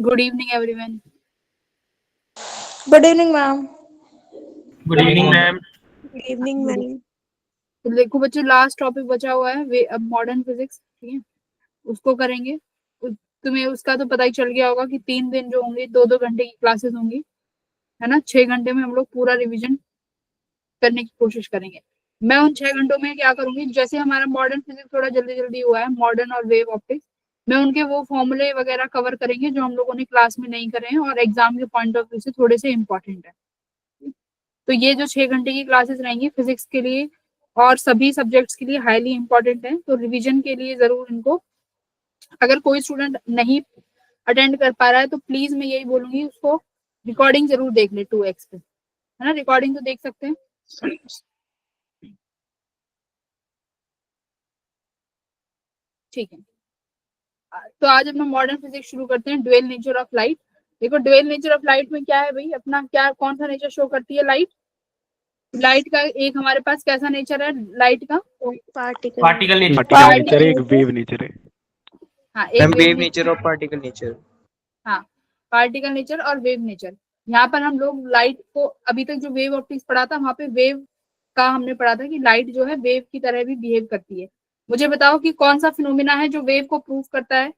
Good evening, everyone. Good evening, ma'am. Good evening, ma'am. Good evening, ma'am. तो देखो बच्चों, last topic बचा हुआ है वे अब मॉडर्न फिजिक्स, ठीक है, उसको करेंगे। तुम्हें उसका तो पता ही चल गया होगा कि 3 दिन जो होंगे 2-2 घंटे की क्लासेस होंगी, है ना। 6 घंटे में हम लोग पूरा रिवीजन करने की कोशिश करेंगे। मैं उन 6 घंटों में क्या करूंगी, जैसे हमारा मॉडर्न फिजिक्स थोड़ा जल्दी जल्दी हुआ है, मॉडर्न और वेव ऑप्टिक्स, मैं उनके वो फॉर्मूले वगैरह कवर करेंगे जो हम लोगों ने क्लास में नहीं करे हैं और एग्जाम के पॉइंट ऑफ व्यू से थोड़े से इंपॉर्टेंट है। तो ये जो 6 घंटे की क्लासेस रहेंगी फिजिक्स के लिए और सभी सब्जेक्ट्स के लिए हाईली इंपॉर्टेंट है। तो रिवीजन के लिए जरूर इनको, अगर कोई स्टूडेंट नहीं अटेंड कर पा रहा है तो प्लीज मैं यही बोलूंगी उसको रिकॉर्डिंग जरूर देख ले 2x पे, है ना। रिकॉर्डिंग तो देख सकते हैं। ठीक है, तो आज अपना मॉडर्न फिजिक्स शुरू करते हैं। Dual nature of light. देखो ड्यूअल नेचर ऑफ लाइट में क्या है भाई, अपना क्या कौन सा नेचर शो करती है लाइट। लाइट का एक हमारे पास कैसा नेचर है लाइट का, पार्टिकल नेचर। नेचर है, एक वेव नेचर है। हाँ, एक वेव नेचर और पार्टिकल नेचर। हाँ, पार्टिकल नेचर और वेव नेचर। यहाँ पर हम लोग लाइट को, अभी तक जो वेव ऑप्टिक्स पढ़ा था वहां पे वेव का हमने पढ़ा था कि लाइट जो है वेव की तरह भी बिहेव करती है। मुझे बताओ कि कौन सा फिनोमिना है जो वेव को प्रूव करता है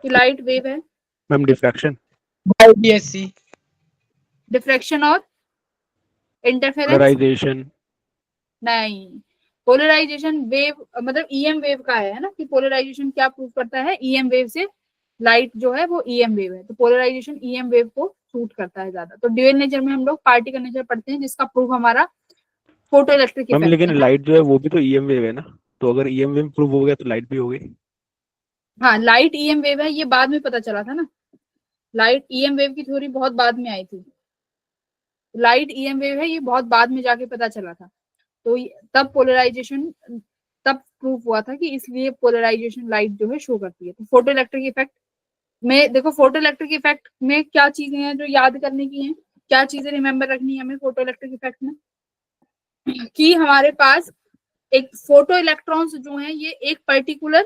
कि लाइट वेव है। Ma'am diffraction. IPSC। डिफ्रैक्शन और इंटरफेरेंस पोलराइजेशन। नहीं, पोलराइजेशन वेव मतलब ईएम वेव का है ना, कि पोलराइजेशन क्या प्रूव करता है, ईएम वेव से लाइट जो है वो ईएम वेव है, तो पोलराइजेशन ईएम वेव को सूट करता है ज्यादा। तो ड्यूअल नेचर में हम लोग पार्टिकल नेचर पढ़ते हैं जिसका प्रूफ हमारा फोटो इलेक्ट्रिक मैम इफेक्ट लेकिन है। लाइट जो है वो भी तो ईएम वेव है ना, तो अगर ईएम वेव प्रूव हो गया तो लाइट भी हो गई। हाँ, लाइट ईएम वेव है, ये बाद में पता चला था ना। लाइट ईएम वेव की थ्योरी बहुत बाद में आई थी। लाइट ईएम वेव है, ये बहुत बाद में जाके पता चला था। तो तब पोलराइजेशन, तब प्रूफ हुआ था कि इसलिए पोलराइजेशन लाइट जो है शो करती है। तो फोटो इलेक्ट्रिक इफेक्ट में देखो, फोटो इलेक्ट्रिक इफेक्ट में क्या चीजें हैं जो याद करने की हैं, क्या चीजें रिमेम्बर रखनी है हमें फोटो इलेक्ट्रिक इफेक्ट में, कि हमारे पास एक फोटो इलेक्ट्रॉन्स जो हैं ये एक पर्टिकुलर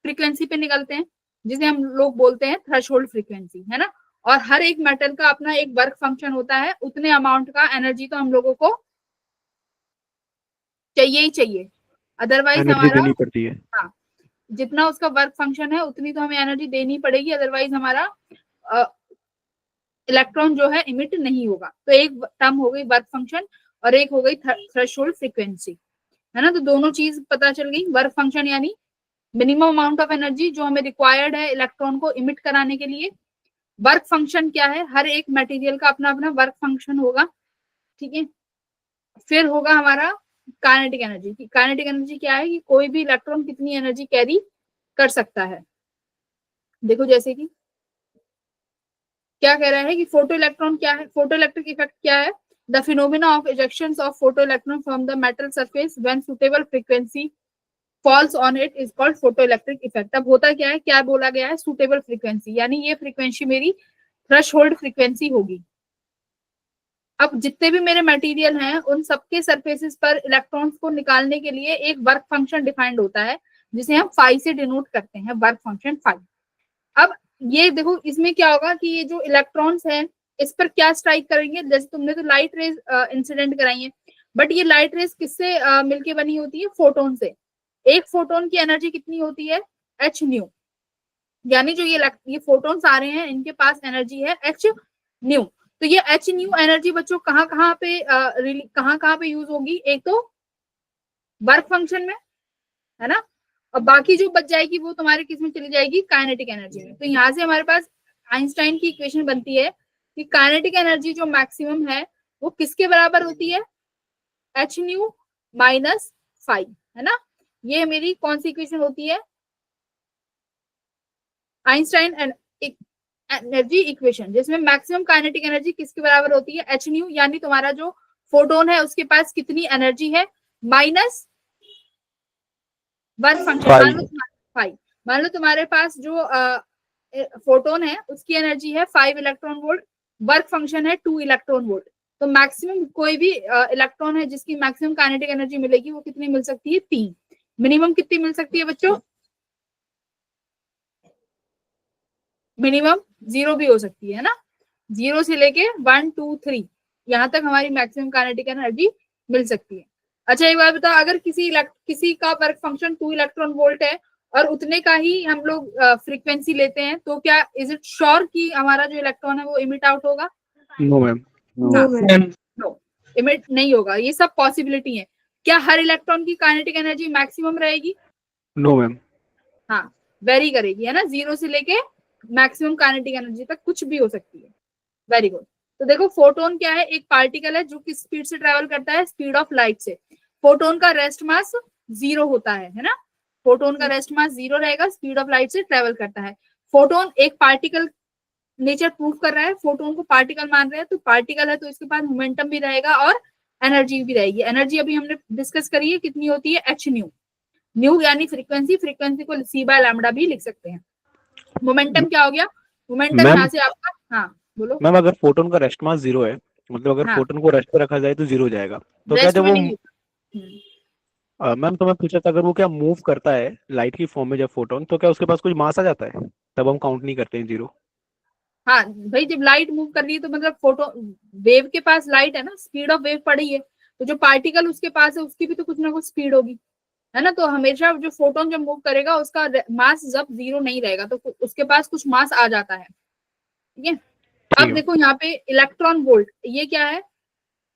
फ्रीक्वेंसी पे निकलते हैं जिसे हम लोग बोलते हैं थ्रेशोल्ड फ्रीक्वेंसी, है ना। और हर एक मेटल का अपना एक वर्क फंक्शन होता है, उतने अमाउंट का एनर्जी तो हम लोगों को चाहिए ही चाहिए, अदरवाइज एनर्जी हमारा, देनी पड़ती है। हाँ, जितना उसका वर्क फंक्शन है उतनी तो हमें एनर्जी देनी पड़ेगी, अदरवाइज हमारा इलेक्ट्रॉन जो है इमिट नहीं होगा। तो एक टर्म हो गई वर्क फंक्शन और एक हो गई थ्रेशोल्ड फ्रीक्वेंसी, है ना। तो दोनों चीज पता चल गई। वर्क फंक्शन यानी मिनिमम अमाउंट ऑफ एनर्जी जो हमें रिक्वायर्ड है इलेक्ट्रॉन को इमिट कराने के लिए। वर्क फंक्शन क्या है, हर एक मटेरियल का अपना अपना वर्क फंक्शन होगा, ठीक है। फिर होगा हमारा काइनेटिक एनर्जी। काइनेटिक एनर्जी क्या है कि कोई भी इलेक्ट्रॉन कितनी एनर्जी कैरी कर सकता है। देखो जैसे कि क्या कह रहा है कि फोटो इलेक्ट्रॉन क्या है, फोटो इलेक्ट्रिक इफेक्ट क्या है, the phenomena of इजेक्शंस of photo electron from the metal surface when suitable frequency falls on it is called photo electric effect. अब होता क्या है, क्या बोला गया है, सुटेबल फ्रीक्वेंसी, यानी ये फ्रीक्वेंसी मेरी थ्रेशोल्ड फ्रीक्वेंसी होगी। अब जितने भी मेरे मटेरियल हैं उन सबके सरफेसेस पर इलेक्ट्रॉन्स को निकालने के लिए एक वर्क फंक्शन डिफाइंड होता है जिसे हम फाई से डिनोट करते हैं, वर्क फंक्शन फाई। अब ये देखो इसमें क्या होगा कि ये जो इलेक्ट्रॉन्स हैं इस पर क्या स्ट्राइक करेंगे, जैसे तुमने तो लाइट रेज इंसिडेंट कराई है, बट ये लाइट रेज किससे मिलके बनी होती है, फोटोन से। एक फोटोन की एनर्जी कितनी होती है, एच न्यू, यानी जो ये फोटोन्स आ रहे हैं इनके पास एनर्जी है एच न्यू। तो ये एच न्यू एनर्जी बच्चों कहाँ कहाँ पे यूज होगी, एक तो वर्क फंक्शन में, है ना, और बाकी जो बच जाएगी वो तुम्हारे किस में चली जाएगी, काइनेटिक एनर्जी में। तो यहाँ से हमारे पास आइंस्टाइन की इक्वेशन बनती है कि काइनेटिक एनर्जी जो मैक्सिमम है वो किसके बराबर होती है, एच न्यू माइनस फाइव, है ना। ये मेरी कौन सी इक्वेशन होती है, आइंस्टाइन एनर्जी इक्वेशन, जिसमें मैक्सिमम काइनेटिक एनर्जी किसके बराबर होती है, एच न्यू, यानी तुम्हारा जो फोटोन है उसके पास कितनी एनर्जी है, माइनस वर्क फंक्शन। मान लो तुम्हारे पास जो फोटोन है उसकी एनर्जी है 5 इलेक्ट्रॉन वोल्ट, वर्क फंक्शन है 2 इलेक्ट्रॉन वोल्ट। तो मैक्सिमम कोई भी इलेक्ट्रॉन है जिसकी मैक्सिमम काइनेटिक एनर्जी मिलेगी वो कितनी मिल सकती है, 3। मिनिमम कितनी मिल सकती है बच्चों, मिनिमम 0 भी हो सकती है ना, 0 से लेके 1 2 3 यहाँ तक हमारी मैक्सिमम काइनेटिक एनर्जी मिल सकती है। अच्छा एक बात बताओ, अगर किसी का वर्क फंक्शन 2 इलेक्ट्रॉन वोल्ट है और उतने का ही हम लोग फ्रीक्वेंसी लेते हैं, तो क्या इज इट श्योर कि हमारा जो इलेक्ट्रॉन है वो इमिट आउट होगा? No ma'am. No, ma'am. No, emit नहीं होगा। ये सब पॉसिबिलिटी है। क्या हर इलेक्ट्रॉन की काइनेटिक एनर्जी मैक्सिमम रहेगी? No ma'am. हाँ, वेरी करेगी, है ना, 0 से लेके मैक्सिमम काइनेटिक एनर्जी तक कुछ भी हो सकती है। Very good. तो देखो फोटोन क्या है, एक पार्टिकल है जो किस स्पीड से ट्रेवल करता है, स्पीड ऑफ लाइट से। फोटोन का रेस्ट मास 0 होता है ना, फोटोन का रेस्ट मास 0 रहेगा, स्पीड ऑफ लाइट से ट्रेवल करता है। फोटोन एक पार्टिकल नेचर प्रूव कर रहा है, फोटोन को पार्टिकल मान रहे हैं, तो पार्टिकल है तो इसके पास मोमेंटम भी रहेगा और एनर्जी भी रहेगी। एनर्जी अभी हमने डिस्कस करी है, कितनी होती है, एच न्यू। न्यू यानी फ्रीक्वेंसी, फ्रीक्वेंसी को सी बाय लैम्डा भी लिख सकते हैं। मोमेंटम क्या हो गया, मोमेंटम मैम, यहाँ से आपका, हाँ बोलो। मैम अगर फोटोन का रेस्ट मास 0 है, मतलब अगर हाँ, फोटोन को रेस्ट पे रखा जाए तो 0 हो जाएगा, तो क्या रेस्ट जब में वो नहीं होता। मैम तो मैं पूछा था, अगर वो क्या मूव करता है लाइट की फॉर्म में जब फोटोन, तो क्या उसके पास कुछ मास आ जाता है, तब हम काउंट नहीं करते हैं 0? हाँ भाई, जब लाइट मूव कर रही है तो मतलब फोटो वेव के पास लाइट है ना, स्पीड ऑफ वेव पड़ी है, तो जो पार्टिकल उसके पास है उसकी भी तो कुछ ना कुछ स्पीड होगी, है ना। तो हमेशा जो फोटोन जब मूव करेगा उसका मास जब 0 नहीं रहेगा तो उसके पास कुछ मास आ जाता है, ठीक है। ठीक अब है। देखो यहाँ पे इलेक्ट्रॉन वोल्ट, ये क्या है,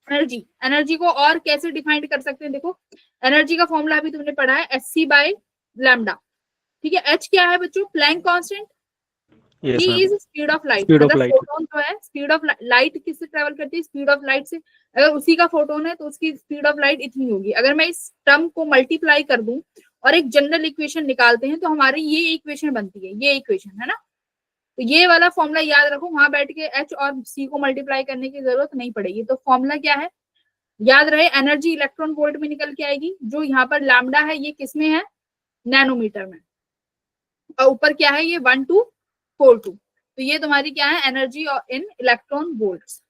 एनर्जी। एनर्जी को और कैसे डिफाइन कर सकते हैं, देखो एनर्जी का फॉर्मूला अभी तुमने पढ़ा है, एच बाय लैम्डा, ठीक है। एच क्या है बच्चों, प्लैंक कांस्टेंट। यस जी ma'am. Is speed of light, speed of मतलब लाइट। फोटोन जो है, स्पीड ऑफ लाइट किससे ट्रेवल करती है, स्पीड ऑफ लाइट से। अगर उसी का फोटोन है तो उसकी स्पीड ऑफ लाइट इतनी होगी। अगर मैं इस टर्म को मल्टीप्लाई कर दूं और एक जनरल इक्वेशन निकालते हैं तो हमारी ये इक्वेशन बनती है, ये इक्वेशन, है ना। तो ये वाला फॉर्मूला याद रखो, वहां बैठ के एच और सी को मल्टीप्लाई करने की जरूरत नहीं पड़ेगी। तो फॉर्मूला क्या है, याद रहे, एनर्जी इलेक्ट्रॉन वोल्ट में निकल के आएगी। जो यहाँ पर लैम्डा है ये किसमें है, नैनोमीटर में, और ऊपर क्या है, ये 1242। तो ये तुम्हारी क्या है, एनर्जी इन इलेक्ट्रॉन वोल्ट्स।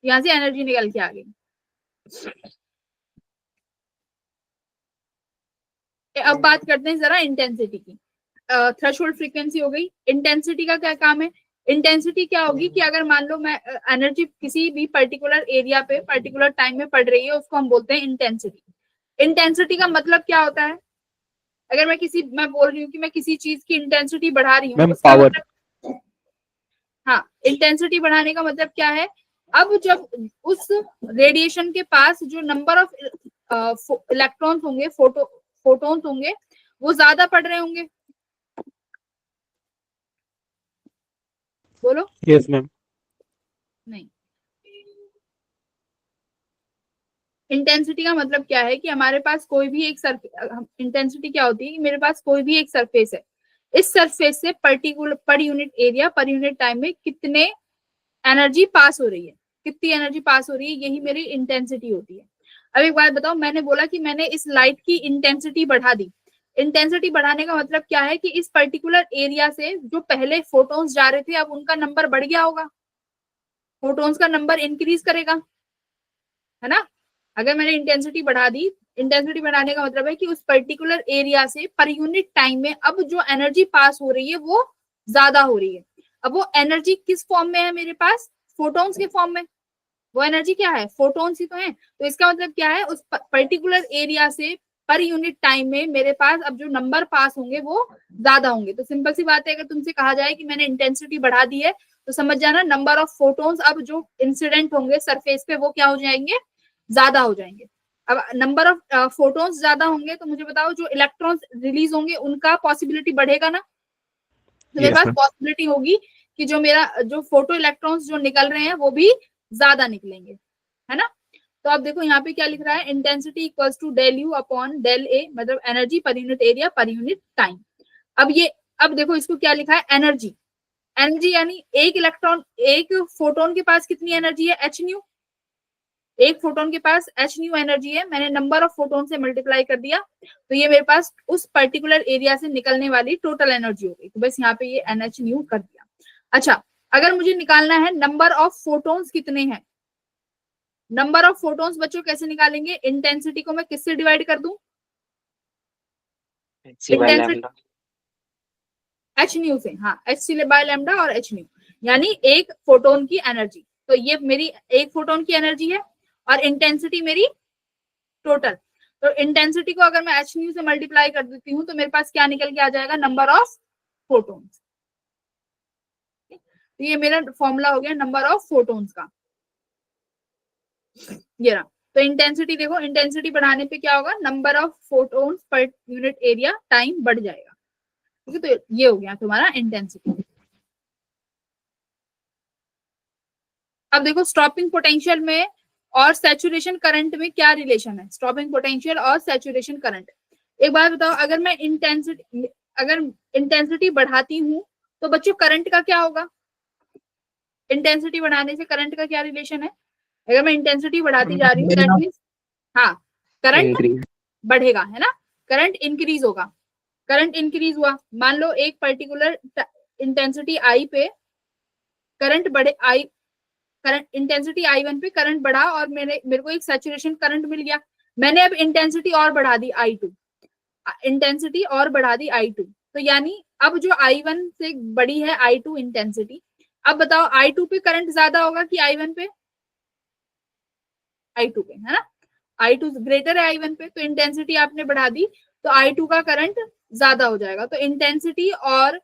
यहाँ से एनर्जी निकल के आ गई। अब बात करते हैं जरा इंटेंसिटी की। थ्रेशोल्ड फ्रीक्वेंसी हो गई। इंटेंसिटी का क्या काम है, इंटेंसिटी क्या होगी कि अगर मान लो मैं एनर्जी किसी भी पर्टिकुलर एरिया पे पर्टिकुलर टाइम में पड़ रही है, उसको हम बोलते हैं इंटेंसिटी। इंटेंसिटी का मतलब क्या होता है, अगर मैं बोल रही हूँ कि मैं किसी चीज की इंटेंसिटी बढ़ा रही हूँ, मैम उसका पावर। मतलब, हाँ, इंटेंसिटी बढ़ाने का मतलब क्या है, अब जब उस रेडिएशन के पास जो नंबर ऑफ इलेक्ट्रॉन्स होंगे, फोटोन्स होंगे, वो ज्यादा पड़ रहे होंगे। बोलो। Yes ma'am. नहीं, इंटेंसिटी का मतलब क्या है कि हमारे पास कोई भी एक इंटेंसिटी क्या होती है कि मेरे पास कोई भी एक सरफेस है, इस सरफेस से पर्टिकुलर पर unit area per unit time में कितने एनर्जी पास हो रही है, कितनी एनर्जी पास हो रही है, यही मेरी इंटेंसिटी होती है। अब एक बात बताओ, मैंने बोला कि मैंने इस लाइट की इंटेंसिटी बढ़ा दी। इंटेंसिटी बढ़ाने का मतलब क्या है कि इस पर्टिकुलर एरिया से जो पहले फोटोन्स जा रहे थे अब उनका नंबर बढ़ गया होगा, फोटोन्स का नंबर इंक्रीज करेगा, है ना। अगर मैंने इंटेंसिटी बढ़ा दी, इंटेंसिटी बढ़ाने का मतलब है कि उस पर्टिकुलर एरिया से पर यूनिट टाइम में अब जो एनर्जी पास हो रही है वो ज्यादा हो रही है। अब वो एनर्जी किस फॉर्म में है मेरे पास, फोटोन्स के फॉर्म में। वो एनर्जी क्या है, फोटोन्स ही तो है। तो इसका मतलब क्या है, उस पर्टिकुलर एरिया से पर यूनिट टाइम में मेरे पास अब जो नंबर पास होंगे वो ज्यादा होंगे। तो सिंपल सी बात है, अगर तुमसे कहा जाए कि मैंने इंटेंसिटी बढ़ा दी है तो समझ जाना नंबर ऑफ फोटोन्स अब जो इंसिडेंट होंगे सरफेस पे वो क्या हो जाएंगे, ज्यादा हो जाएंगे। अब नंबर ऑफ फोटोन्स ज्यादा होंगे तो मुझे बताओ जो इलेक्ट्रॉन्स रिलीज होंगे उनका पॉसिबिलिटी बढ़ेगा ना। तो मेरे यस पास मैम। पॉसिबिलिटी होगी कि जो फोटो इलेक्ट्रॉन्स जो निकल रहे हैं वो भी ज्यादा निकलेंगे, है ना। तो आप देखो यहाँ पे क्या लिख रहा है, intensity equals to del u upon del a, मतलब energy per unit area per unit time. अब देखो इसको क्या लिखा है, एनर्जी। एनर्जी यानी एक फोटोन के पास कितनी एनर्जी है, एच न्यू। एक फोटोन के पास एच न्यू एनर्जी है, मैंने नंबर ऑफ फोटोन से मल्टीप्लाई कर दिया तो ये मेरे पास उस पर्टिकुलर एरिया से निकलने वाली टोटल एनर्जी हो गई। तो बस यहाँ पे ये एन एच न्यू कर दिया। अच्छा, अगर मुझे निकालना है नंबर ऑफ फोटोन्स कितने हैं, नंबर ऑफ फोटोन्स बच्चों कैसे निकालेंगे, इंटेंसिटी को मैं किससे डिवाइड कर दूं, इंटेंसिटी एच न्यू से, हाँ एच सी बाय लैम्डा और एच न्यू, यानी एक फोटोन की एनर्जी। तो ये मेरी एक फोटोन की एनर्जी है और इंटेंसिटी मेरी टोटल। तो इंटेंसिटी को अगर मैं एच न्यू से मल्टीप्लाई कर देती हूँ तो मेरे पास क्या निकल के आ जाएगा, नंबर ऑफ फोटोन्स। तो ये मेरा फॉर्मूला हो गया नंबर ऑफ फोटोन्स का, ये रहा। तो इंटेंसिटी देखो, इंटेंसिटी बढ़ाने पे क्या होगा, नंबर ऑफ फोटोन्स पर यूनिट एरिया टाइम बढ़ जाएगा। ठीक है, तो ये हो गया तुम्हारा इंटेंसिटी। अब देखो स्टॉपिंग पोटेंशियल में और सैचुरेशन करंट में क्या रिलेशन है, स्टॉपिंग पोटेंशियल और सैचुरेशन करंट। एक बात बताओ, अगर इंटेंसिटी बढ़ाती हूं तो बच्चों करंट का क्या होगा, इंटेंसिटी बढ़ाने से करंट का क्या रिलेशन है। अगर मैं इंटेंसिटी बढ़ाती जा रही हूँ दैट मींस हाँ करंट बढ़ेगा, है ना, करंट इंक्रीज होगा। करंट इंक्रीज हुआ, मान लो एक पर्टिकुलर इंटेंसिटी आई पे करंट बढ़े, करंट इंटेंसिटी I1 पे करंट बढ़ा और मेरे को एक सैचुरेशन करंट मिल गया। मैंने अब इंटेंसिटी और बढ़ा दी I2, इंटेंसिटी और बढ़ा दी I2, तो यानी अब जो I1 से बड़ी है I2 इंटेंसिटी। अब बताओ I2 पे करंट ज्यादा होगा कि I1 पे, I2 पे, है ना, I2 ग्रेटर है I1 पे, तो इंटेंसिटी आपने बढ़ा दी तो I2 का करंट ज्यादा हो जाएगा। तो इंटेंसिटी और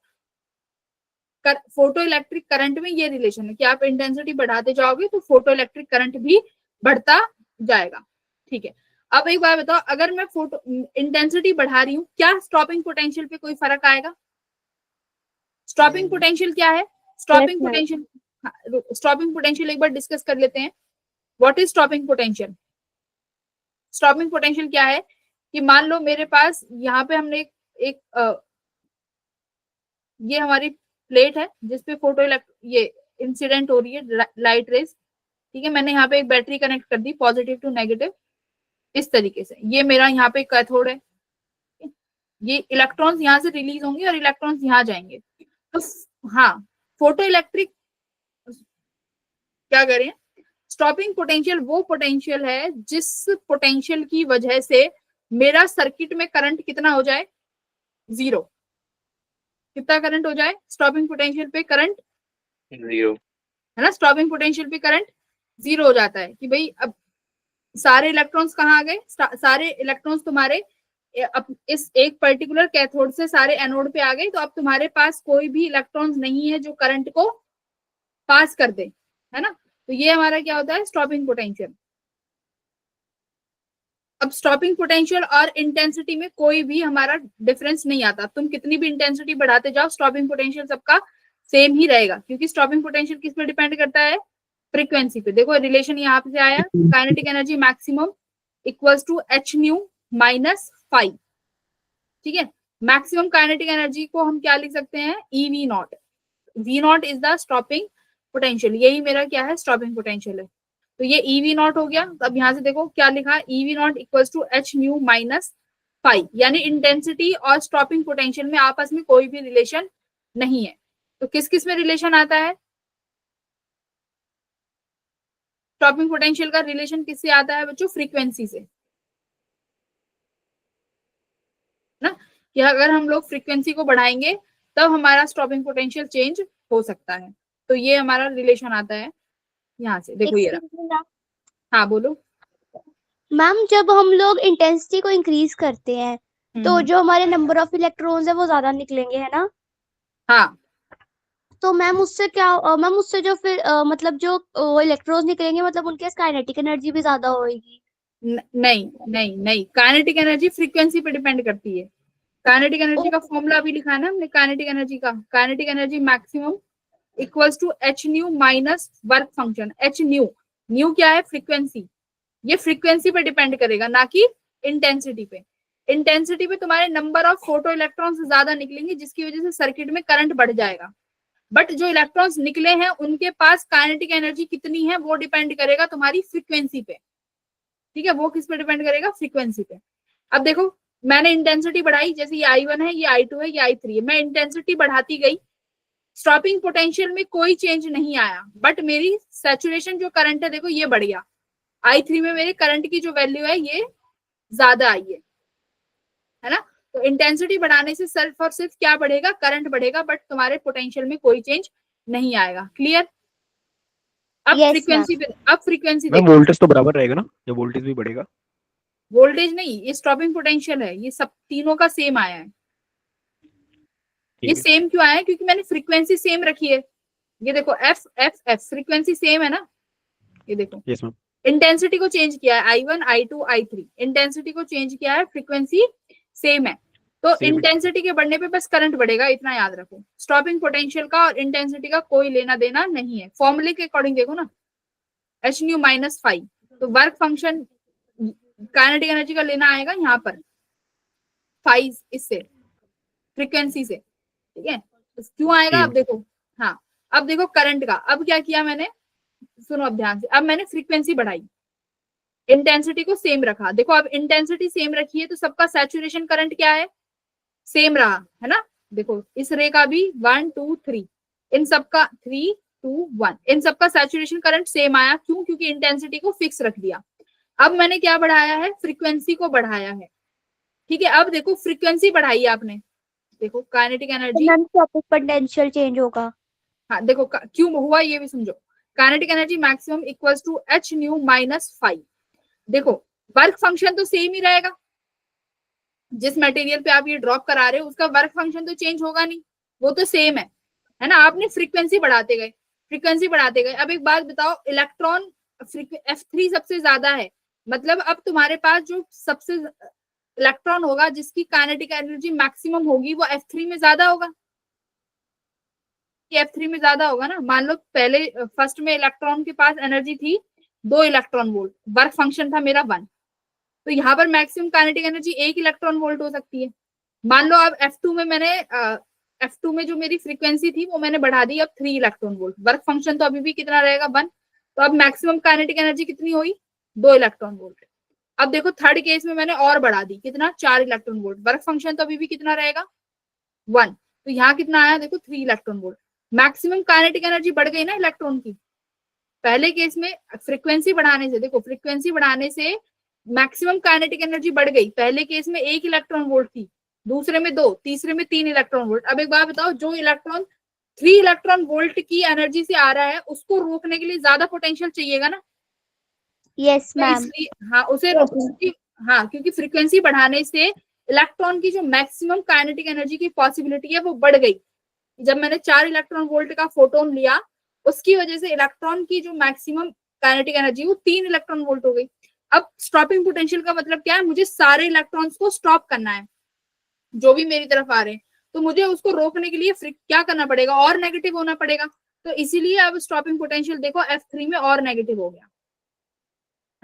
फोटो इलेक्ट्रिक करंट में ये रिलेशन है कि आप इंटेंसिटी बढ़ाते जाओगे तो फोटो इलेक्ट्रिक करंट भी बढ़ता जाएगा। ठीक है, अब एक बात बताओ, अगर मैं फोटो इंटेंसिटी बढ़ा रही हूँ क्या स्टॉपिंग पोटेंशियल पे कोई फर्क आएगा। स्टॉपिंग पोटेंशियल क्या है, स्टॉपिंग पोटेंशियल, स्टॉपिंग पोटेंशियल एक बार डिस्कस कर लेते हैं। What is stopping potential. Stopping potential क्या है कि मान लो मेरे पास यहाँ पे हमने एक ये हमारी प्लेट है जिसपे फोटो ये इंसिडेंट हो रही है लाइट रेज। ठीक है, मैंने यहाँ पे एक बैटरी कनेक्ट कर दी पॉजिटिव टू नेगेटिव, इस तरीके से। ये मेरा यहाँ पे कैथोड है, ये इलेक्ट्रॉन्स यहाँ से रिलीज होंगे और इलेक्ट्रॉन्स यहाँ जाएंगे। तो हाँ, फोटो इलेक्ट्रिक क्या करें, स्टॉपिंग पोटेंशियल वो पोटेंशियल है जिस पोटेंशियल की वजह से मेरा सर्किट में करंट कितना हो जाए, जीरो। कितना करंट हो जाए स्टॉपिंग पोटेंशियल पे, करंट जीरो, है ना, स्टॉपिंग पोटेंशियल पे करंट जीरो हो जाता है कि भाई अब सारे इलेक्ट्रॉन्स कहाँ आ गए, सारे इलेक्ट्रॉन्स तुम्हारे अब इस एक पर्टिकुलर कैथोड से सारे एनोड पे आ गए। तो अब तुम्हारे पास कोई भी इलेक्ट्रॉन्स नहीं है जो करंट को पास कर दे, है ना। तो ये हमारा क्या होता है, स्टॉपिंग पोटेंशियल। अब स्टॉपिंग पोटेंशियल और इंटेंसिटी में कोई भी हमारा डिफरेंस नहीं आता। तुम कितनी भी इंटेंसिटी बढ़ाते जाओ स्टॉपिंग पोटेंशियल सबका सेम ही रहेगा, क्योंकि स्टॉपिंग पोटेंशियल किस पे डिपेंड करता है, फ्रीक्वेंसी पे। देखो रिलेशन यहाँ पे से आया, kinetic energy maximum equals to h nu minus 5। ठीक है, मैक्सिमम काइनेटिक एनर्जी को हम क्या लिख सकते हैं, EV not. V not is the stopping potential, यही मेरा क्या है, स्टॉपिंग पोटेंशियल है। तो ये EV नॉट हो गया। तो अब यहाँ से देखो क्या लिखा है, EV nought equals to h nu minus 5, यानी इंटेंसिटी और स्टॉपिंग पोटेंशियल में आपस में कोई भी रिलेशन नहीं है। तो किस किस में रिलेशन आता है, स्टॉपिंग पोटेंशियल का रिलेशन किससे आता है बच्चों, फ्रीक्वेंसी से, ना, कि अगर हम लोग फ्रीक्वेंसी को बढ़ाएंगे तब हमारा स्टॉपिंग पोटेंशियल चेंज हो सकता है। तो ये हमारा रिलेशन आता है यहाँ से, देखो ये रहा। हाँ बोलो मैम, जब हम लोग इंटेंसिटी को इंक्रीज करते हैं तो जो हमारे नंबर ऑफ इलेक्ट्रॉन्स है वो ज्यादा निकलेंगे, है ना। हाँ, तो मैम उससे क्या मैम उससे जो फिर मतलब जो इलेक्ट्रॉन्स निकलेंगे मतलब उनके काइनेटिक एनर्जी भी ज्यादा होगी। नहीं नहीं नहीं, काइनेटिक एनर्जी फ्रीक्वेंसी पे डिपेंड करती है। काइनेटिक एनर्जी का फॉर्मूला अभी लिखा है ना हमने, काइनेटिक एनर्जी का, kinetic energy maximum equals to h nu minus work function. H nu, nu क्या है, फ्रीक्वेंसी, ये फ्रीक्वेंसी पे डिपेंड करेगा ना कि इंटेंसिटी पे। इंटेंसिटी पे तुम्हारे नंबर ऑफ फोटो इलेक्ट्रॉन्स ज्यादा निकलेंगे जिसकी वजह से सर्किट में करंट बढ़ जाएगा। बट जो इलेक्ट्रॉन्स निकले हैं उनके पास काइनेटिक एनर्जी कितनी है वो डिपेंड करेगा तुम्हारी फ्रीक्वेंसी पे। ठीक है, वो किस पे डिपेंड करेगा, फ्रीक्वेंसी पे। अब देखो मैंने इंटेंसिटी बढ़ाई, जैसे ये I1 है, ये I2 है, ये I3 है, मैं इंटेंसिटी बढ़ाती गई, स्टॉपिंग पोटेंशियल में कोई चेंज नहीं आया, बट मेरी सैचुरेशन जो करंट है देखो ये बढ़ गया। I3 में मेरे करंट की जो वैल्यू है ये ज्यादा आई है ना। तो इंटेंसिटी बढ़ाने से सिर्फ और सिर्फ क्या बढ़ेगा, करंट बढ़ेगा, बट तुम्हारे पोटेंशियल में कोई चेंज नहीं आएगा। क्लियर? अब Yes, फ्रीक्वेंसी पे, अब फ्रीक्वेंसी मैम देखो, वोल्टेज तो बराबर रहेगा ना, या वोल्टेज भी बढ़ेगा? वोल्टेज नहीं, ये स्टॉपिंग पोटेंशियल है, ये सब तीनों का सेम आया है। ये ठीक है। सेम क्यों आया है? क्योंकि मैंने फ्रीक्वेंसी सेम रखी है। ये देखो F F F frequency same है ना, ये देखो। Yes ma'am. इंटेंसिटी को चेंज किया है, I1 I2 I3, इंटेंसिटी को चेंज किया है, फ्रीक्वेंसी सेम है। तो Same है। इंटेंसिटी के बढ़ने पे बस करंट बढ़ेगा, इतना याद रखो। स्टॉपिंग पोटेंशियल का और इंटेंसिटी का कोई लेना देना नहीं है। फॉर्मूले के अकॉर्डिंग देखो ना, एच न्यू माइनस फाइव, तो वर्क फंक्शन काइनेटिक एनर्जी का लेना आएगा यहाँ पर फाइव, इससे फ्रीक्वेंसी से, ठीक है। क्यों आएगा ठीक। अब देखो, हाँ अब देखो करंट का, अब क्या किया मैंने, सुनो अब ध्यान से, अब मैंने फ्रीक्वेंसी बढ़ाई, इंटेंसिटी को सेम रखा। देखो अब इंटेंसिटी सेम रखी है तो सबका सैचुरेशन करंट क्या है, सेम रहा है ना। देखो इस रे का भी 1 2 3, इन सबका 3 2 1, इन सबका सैचुरेशन करंट सेम आया। क्यों? क्योंकि इंटेंसिटी को फिक्स रख दिया। अब मैंने क्या बढ़ाया है, फ्रीक्वेंसी को बढ़ाया है, ठीक है। अब देखो फ्रीक्वेंसी बढ़ाई आपने, देखो काइनेटिक एनर्जी, पोटेंशियल चेंज होगा। हाँ देखो क्यों हुआ ये भी समझो। Kinetic energy maximum equals to h nu minus five. देखो वर्क फंक्शन तो सेम ही रहेगा, जिस मटेरियल पे आप ये ड्रॉप करा रहे हो उसका वर्क फंक्शन तो चेंज होगा नहीं, वो तो सेम है ना। आपने फ्रीक्वेंसी बढ़ाते गए, फ्रीक्वेंसी बढ़ाते गए। अब एक बात बताओ, इलेक्ट्रॉन F3 सबसे ज्यादा है, मतलब अब तुम्हारे पास जो सबसे इलेक्ट्रॉन होगा जिसकी काइनेटिक एनर्जी मैक्सिमम होगी वो F3 में ज्यादा होगा, F3 में ज्यादा होगा ना। मान लो पहले फर्स्ट में इलेक्ट्रॉन के पास एनर्जी थी 2 इलेक्ट्रॉन वोल्ट, वर्क फंक्शन था मेरा 1, तो यहाँ पर maximum kinetic energy 1 electron volt हो सकती है। मान लो अब F2 में मैंने F2 में जो मेरी फ्रीक्वेंसी थी वो मैंने बढ़ा दी अब 3 इलेक्ट्रॉन वोल्ट, वर्क फंक्शन तो अभी भी कितना रहेगा 1, तो अब मैक्सिमम काइनेटिक एनर्जी कितनी हुई 2 इलेक्ट्रॉन वोल्ट। अब देखो थर्ड केस में मैंने और बढ़ा दी, कितना 4 इलेक्ट्रॉन वोल्ट, वर्क फंक्शन तो अभी भी कितना रहेगा 1, तो यहाँ कितना आया देखो 3 electron volt. Maximum kinetic energy बढ़ गई ना इलेक्ट्रॉन की। पहले केस में फ्रीक्वेंसी बढ़ाने से, देखो फ्रीक्वेंसी बढ़ाने से मैक्सिमम काइनेटिक एनर्जी बढ़ गई। पहले केस में 1 इलेक्ट्रॉन वोल्ट थी, दूसरे में 2, तीसरे में 3 इलेक्ट्रॉन वोल्ट। अब एक बात बताओ, जो इलेक्ट्रॉन 3 इलेक्ट्रॉन वोल्ट की एनर्जी से आ रहा है उसको रोकने के लिए ज्यादा पोटेंशियल चाहिएगा ना। यस तो मैम। इसलिए हाँ उसे हाँ, क्योंकि फ्रीक्वेंसी बढ़ाने से इलेक्ट्रॉन की जो मैक्सिमम काइनेटिक एनर्जी की पॉसिबिलिटी है वो बढ़ गई। जब मैंने 4 इलेक्ट्रॉन वोल्ट का फोटोन लिया उसकी वजह से इलेक्ट्रॉन की जो मैक्सिमम काइनेटिक एनर्जी वो 3 इलेक्ट्रॉन वोल्ट हो गई। अब स्टॉपिंग पोटेंशियल का मतलब क्या है, मुझे सारे इलेक्ट्रॉन्स को स्टॉप करना है जो भी मेरी तरफ आ रहे हैं, तो मुझे उसको रोकने के लिए क्या करना पड़ेगा, और नेगेटिव होना पड़ेगा। तो इसीलिए अब स्टॉपिंग पोटेंशियल देखो F3 में और नेगेटिव हो गया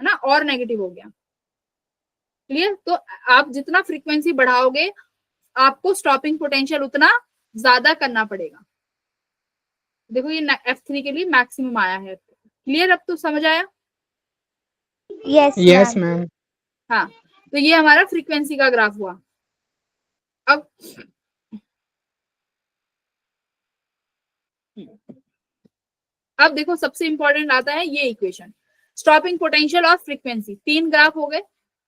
है ना, और नेगेटिव हो गया। क्लियर? तो आप जितना फ्रीक्वेंसी बढ़ाओगे आपको स्टॉपिंग पोटेंशियल उतना ज्यादा करना पड़ेगा। देखो ये F3 के लिए मैक्सिमम आया है। क्लियर? अब तो समझ आया? Yes ma'am. हाँ, तो ये हमारा फ्रीक्वेंसी का ग्राफ हुआ। अब देखो सबसे इंपॉर्टेंट आता है ये इक्वेशन, स्टॉपिंग पोटेंशियल और फ्रीक्वेंसी। 3 ग्राफ हो गए,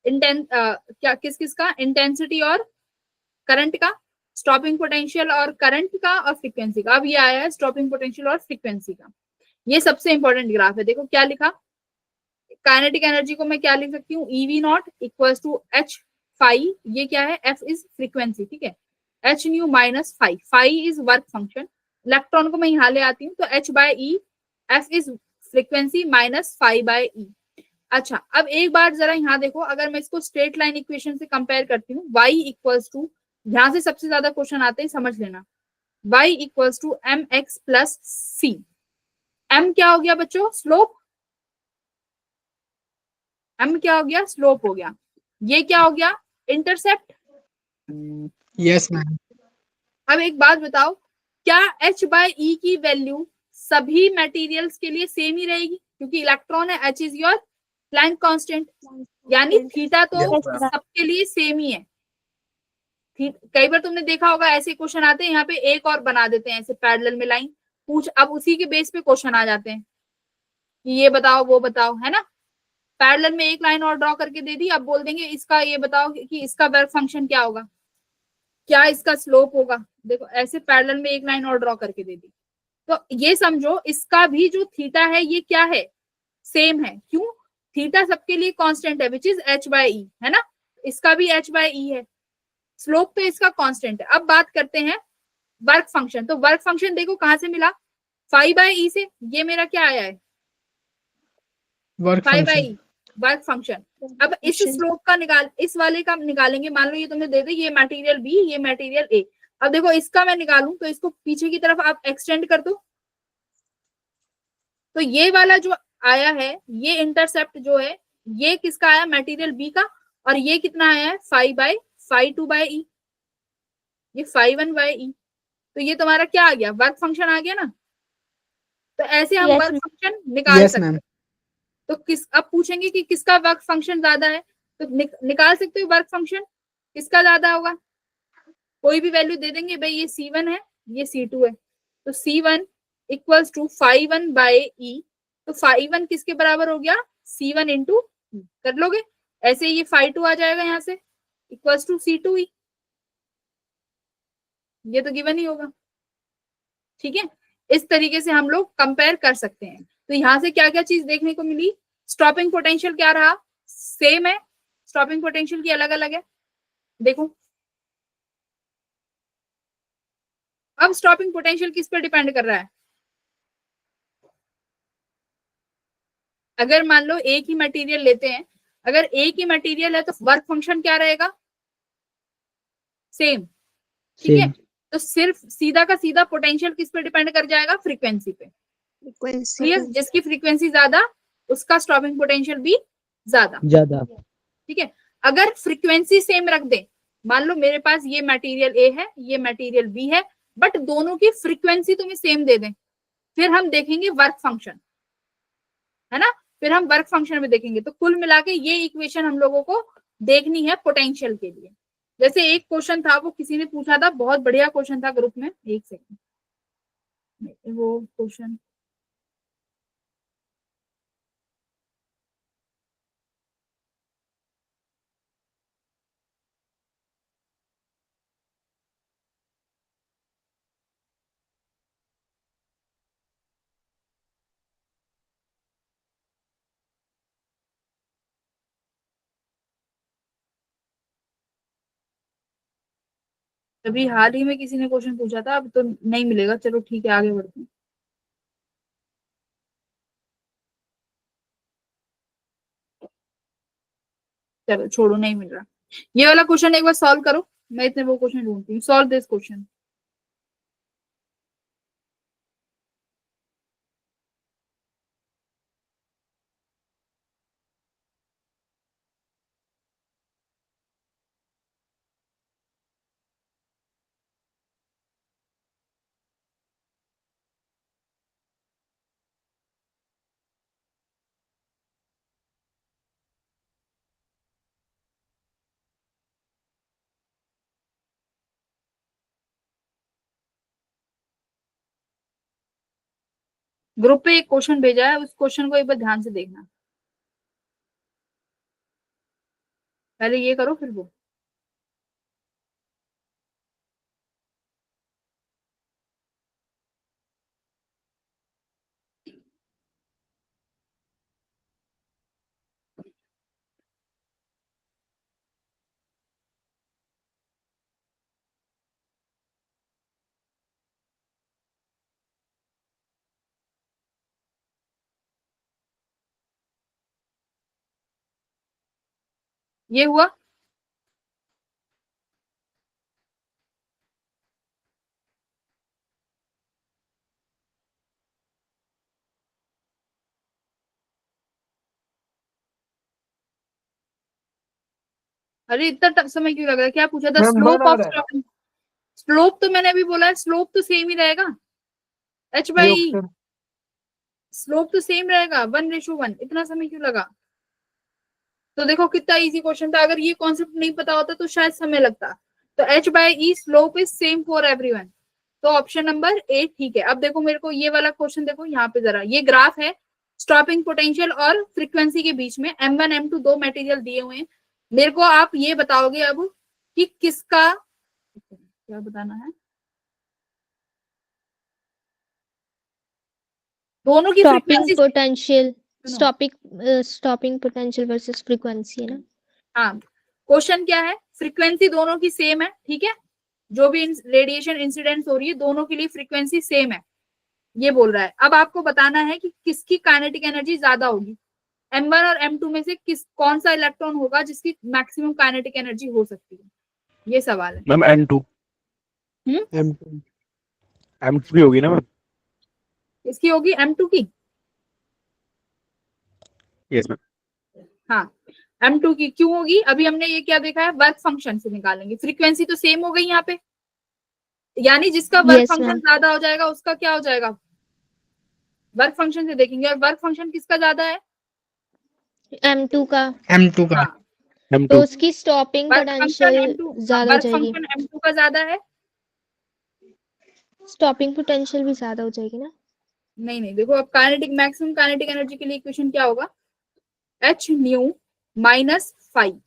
क्या किस किस का, इंटेंसिटी और करंट का, स्टॉपिंग पोटेंशियल और करंट का, और फ्रीक्वेंसी का। अब ये आया है स्टॉपिंग पोटेंशियल और फ्रीक्वेंसी का। ये सबसे इंपॉर्टेंट ग्राफ है। देखो क्या लिखा, काइनेटिक एनर्जी को मैं क्या लिख सकती हूँ, EV nought equals to H phi, ये क्या है, F इज फ्रीक्वेंसी, ठीक है, H nu minus phi, phi is work function. Electron को मैं यहाँ ले आती हूँ तो H by E, F is frequency minus phi by E। अच्छा अब एक बार जरा यहाँ देखो, अगर मैं इसको स्ट्रेट लाइन इक्वेशन से कंपेयर करती हूँ, y इक्वल्स टू, ध्यान से सबसे ज्यादा क्वेश्चन आते हैं समझ लेना, y equals to mx plus c। m क्या हो गया बच्चों, स्लोप, m क्या हो गया, स्लोप हो गया। ये क्या हो गया, इंटरसेप्ट। Yes ma'am. अब एक बात बताओ, क्या h बाय e की वैल्यू सभी मटेरियल्स के लिए सेम ही रहेगी, क्योंकि इलेक्ट्रॉन है, h is your Planck constant, यानी थीटा तो सबके लिए सेम ही है। कई बार तुमने देखा होगा ऐसे क्वेश्चन आते हैं, यहाँ पे एक और बना देते हैं ऐसे पैरेलल में लाइन, पूछ अब उसी के बेस पे क्वेश्चन आ जाते हैं कि ये बताओ वो बताओ, है ना। पैरेलल में एक लाइन और ड्रॉ करके दे दी, अब बोल देंगे इसका ये बताओ कि इसका वर्क फंक्शन क्या होगा। क्या इसका स्लोप होगा, देखो ऐसे पैरेलल में एक लाइन और ड्रॉ करके दे दी, तो ये समझो इसका भी जो थीटा है ये क्या है, सेम है। क्यों, थीटा सबके लिए कांस्टेंट है विच इज h बाय ई, है ना, इसका भी h बाय ई है, स्लोप तो इसका कांस्टेंट है। अब बात करते हैं वर्क फंक्शन। तो वर्क फंक्शन देखो कहां से मिला, 5 बाय ई से, ये मेरा क्या आया है वर्क 5 बाय फंक्शन। ई, वर्क फंक्शन। अब इस Function. स्लोप का इस वाले का निकालेंगे, मान लो ये तुम्हें दे दे ये मटेरियल बी, ये मटेरियल ए। अब देखो इसका मैं निकालूं तो इसको पीछे की तरफ आप एक्सटेंड कर दो, तो ये वाला जो आया है, ये इंटरसेप्ट जो है ये किसका आया, मटेरियल बी का, और ये कितना आया है 5 बाय 2 बाय ई, ये 5 1 बाय ई। तो ये तुम्हारा क्या आ गया, वर्क फंक्शन आ गया ना। तो ऐसे हम Yes, वर्क ma'am. फंक्शन निकाल यस सकते मैम। हैं। तो अब पूछेंगे कि किसका वर्क फंक्शन ज्यादा है, तो निकाल सकते हो वर्क फंक्शन किसका ज्यादा होगा, कोई भी वैल्यू दे देंगे, भाई ये C1 है ये C2 है, तो C1 इक्वल्स टू 5 1 बाय ई, तो 5 1 किसके बराबर हो गया, C1 इंटू, कर लोगे ऐसे, ये 5 2 आ जाएगा यहाँ से इक्वल्स टू C2 ही, ये तो गिवन ही होगा। ठीक है, इस तरीके से हम लोग कंपेयर कर सकते हैं। तो यहाँ से क्या क्या चीज देखने को मिली, स्टॉपिंग पोटेंशियल क्या रहा, सेम है, स्टॉपिंग पोटेंशियल की अलग अलग है। देखो अब स्टॉपिंग पोटेंशियल किस पर डिपेंड कर रहा है, अगर मान लो एक ही मटेरियल लेते हैं, अगर एक ही मटेरियल है तो वर्क फंक्शन क्या रहेगा, सेम। ठीक है, तो सिर्फ सीधा का सीधा पोटेंशियल किस पे डिपेंड कर जाएगा, फ्रीक्वेंसी पे। Frequency. क्लियर, जिसकी फ्रीक्वेंसी ज्यादा उसका स्टॉपिंग पोटेंशियल भी ज्यादा। ज्यादा। ठीक है, अगर फ्रीक्वेंसी सेम रख दे, मान लो मेरे पास ये मटेरियल ए है ये मटेरियल बी है, बट दोनों की फ्रीक्वेंसी तुम्हें सेम दे दें, फिर हम देखेंगे वर्क फंक्शन, है ना, फिर हम वर्क फंक्शन में देखेंगे। तो कुल मिला के ये इक्वेशन हम लोगों को देखनी है पोटेंशियल के लिए। जैसे एक क्वेश्चन था, वो किसी ने पूछा था, बहुत बढ़िया क्वेश्चन था ग्रुप में, एक सेकंड, वो क्वेश्चन अभी हाल ही में किसी ने क्वेश्चन पूछा था, अब तो नहीं मिलेगा, चलो ठीक है आगे बढ़ते हैं। चलो छोड़ो, नहीं मिल रहा। ये वाला क्वेश्चन एक बार सॉल्व करो, मैं इतने वो क्वेश्चन ढूंढती हूँ, सॉल्व दिस क्वेश्चन। ग्रुप पे एक क्वेश्चन भेजा है, उस क्वेश्चन को एक बार ध्यान से देखना, पहले ये करो फिर वो। ये हुआ, अरे इतना समय क्यों लग रहा है, क्या पूछा था, मैम, स्लोप वन आ ऑफ रहा है। स्टॉपिंग। स्लोप तो मैंने अभी बोला है, स्लोप तो सेम ही रहेगा, h ये बाई ई, ऑप्शन। स्लोप तो सेम रहेगा 1:1, इतना समय क्यों लगा। तो देखो कितना इजी क्वेश्चन था, अगर ये कॉन्सेप्ट नहीं पता होता तो शायद समय लगता। तो h by E slope is same for everyone, तो ऑप्शन नंबर ए ठीक है। अब देखो मेरे को ये वाला क्वेश्चन देखो, यहाँ पे जरा ये ग्राफ है स्टॉपिंग पोटेंशियल और फ्रीक्वेंसी के बीच में, M1 M2 दो मटेरियल दिए हुए हैं, मेरे को आप ये बताओगे अब कि किसका क्या बताना है? दोनों की स्टॉपिंग फ्रीक्वेंसी पोटेंशियल सुनो। स्टॉपिंग पोटेंशियल वर्सेस फ्रीक्वेंसी है ना। हाँ, क्वेश्चन क्या है? फ्रीक्वेंसी दोनों की सेम है, ठीक है, जो भी रेडिएशन इंसिडेंस हो रही है दोनों के लिए फ्रीक्वेंसी सेम है, ये बोल रहा है। अब आपको बताना है कि किसकी काइनेटिक एनर्जी ज्यादा होगी, M1 और M2 में से कौन सा इलेक्ट्रॉन होगा जिसकी मैक्सिमम काइनेटिक एनर्जी हो सकती है, ये सवाल है। मैम N2 M2 M2 भी होगी ना मैम? इसकी होगी M2 की। Yes ma'am. हाँ, M2 की क्यों होगी? अभी हमने ये क्या देखा है, वर्क फंक्शन से निकालेंगे। फ्रीक्वेंसी तो सेम हो गई यहाँ पे, यानी जिसका वर्क Yes, फंक्शन ma'am. ज्यादा हो जाएगा उसका क्या हो जाएगा, वर्क फंक्शन से देखेंगे। और वर्क फंक्शन किसका ज्यादा है? M2 का, M2 का हाँ, तो M2 उसकी stopping work function potential M2, ज्यादा हो वर्क जाएगी। फंक्शन M2 का ज्यादा है। स्टॉपिंग पोटेंशियल भी ज्यादा हो जाएगी ना। नहीं नहीं, देखो अब काइनेटिक मैक्सिमम काइनेटिक एनर्जी के लिए इक्वेशन क्या होगा, h nu minus five.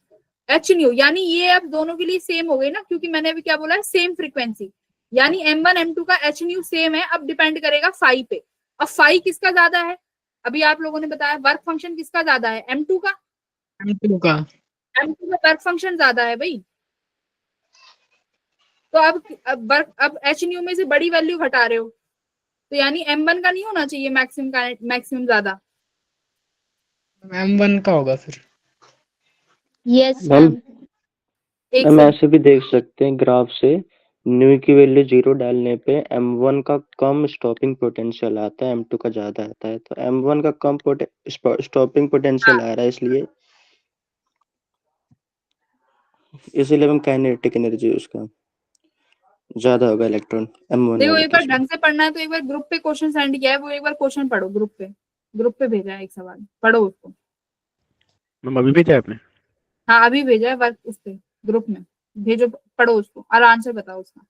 h new यानी ये अब दोनों के लिए सेम हो गई ना, क्योंकि मैंने अभी क्या बोला है, सेम फ्रीक्वेंसी, यानी M1 M2 का h न्यू सेम है। अब डिपेंड करेगा फाइव पे। अब फाइव किसका ज्यादा है? अभी आप लोगों ने बताया वर्क फंक्शन किसका ज्यादा है, M2 का। M2 का M2 का वर्क फंक्शन ज्यादा है भाई, तो अब h न्यू में से बड़ी वैल्यू घटा रहे हो, तो यानी M1 का नहीं होना चाहिए मैक्सिमम ज्यादा। M1 का होगा फिर। Yes ma'am ma'am. एक मैम से ऐसे भी देख सकते हैं ग्राफ से, न्यू की वैल्यू 0 डालने पे M1 का कम स्टॉपिंग पोटेंशियल आता है, M2 का ज्यादा आता है, तो M1 का कम स्टॉपिंग पोटेंशियल आ रहा है, इसीलिए मैम काइनेटिक एनर्जी उसका ज्यादा होगा इलेक्ट्रॉन M1 देखो, वाले एक बार केस में। ढंग से पढ़ना है तो एक बार ग्रुप पे क्वेश्चन सेंड किया है, वो एक बार क्वेश्चन पढ़ो। ग्रुप पे भेजा है एक सवाल, पढ़ो उसको। मैम अभी भेजा है आपने? हाँ, अभी भेजा है वर्क उस पे, ग्रुप में भेजो, पढ़ो उसको और आंसर बताओ उसका।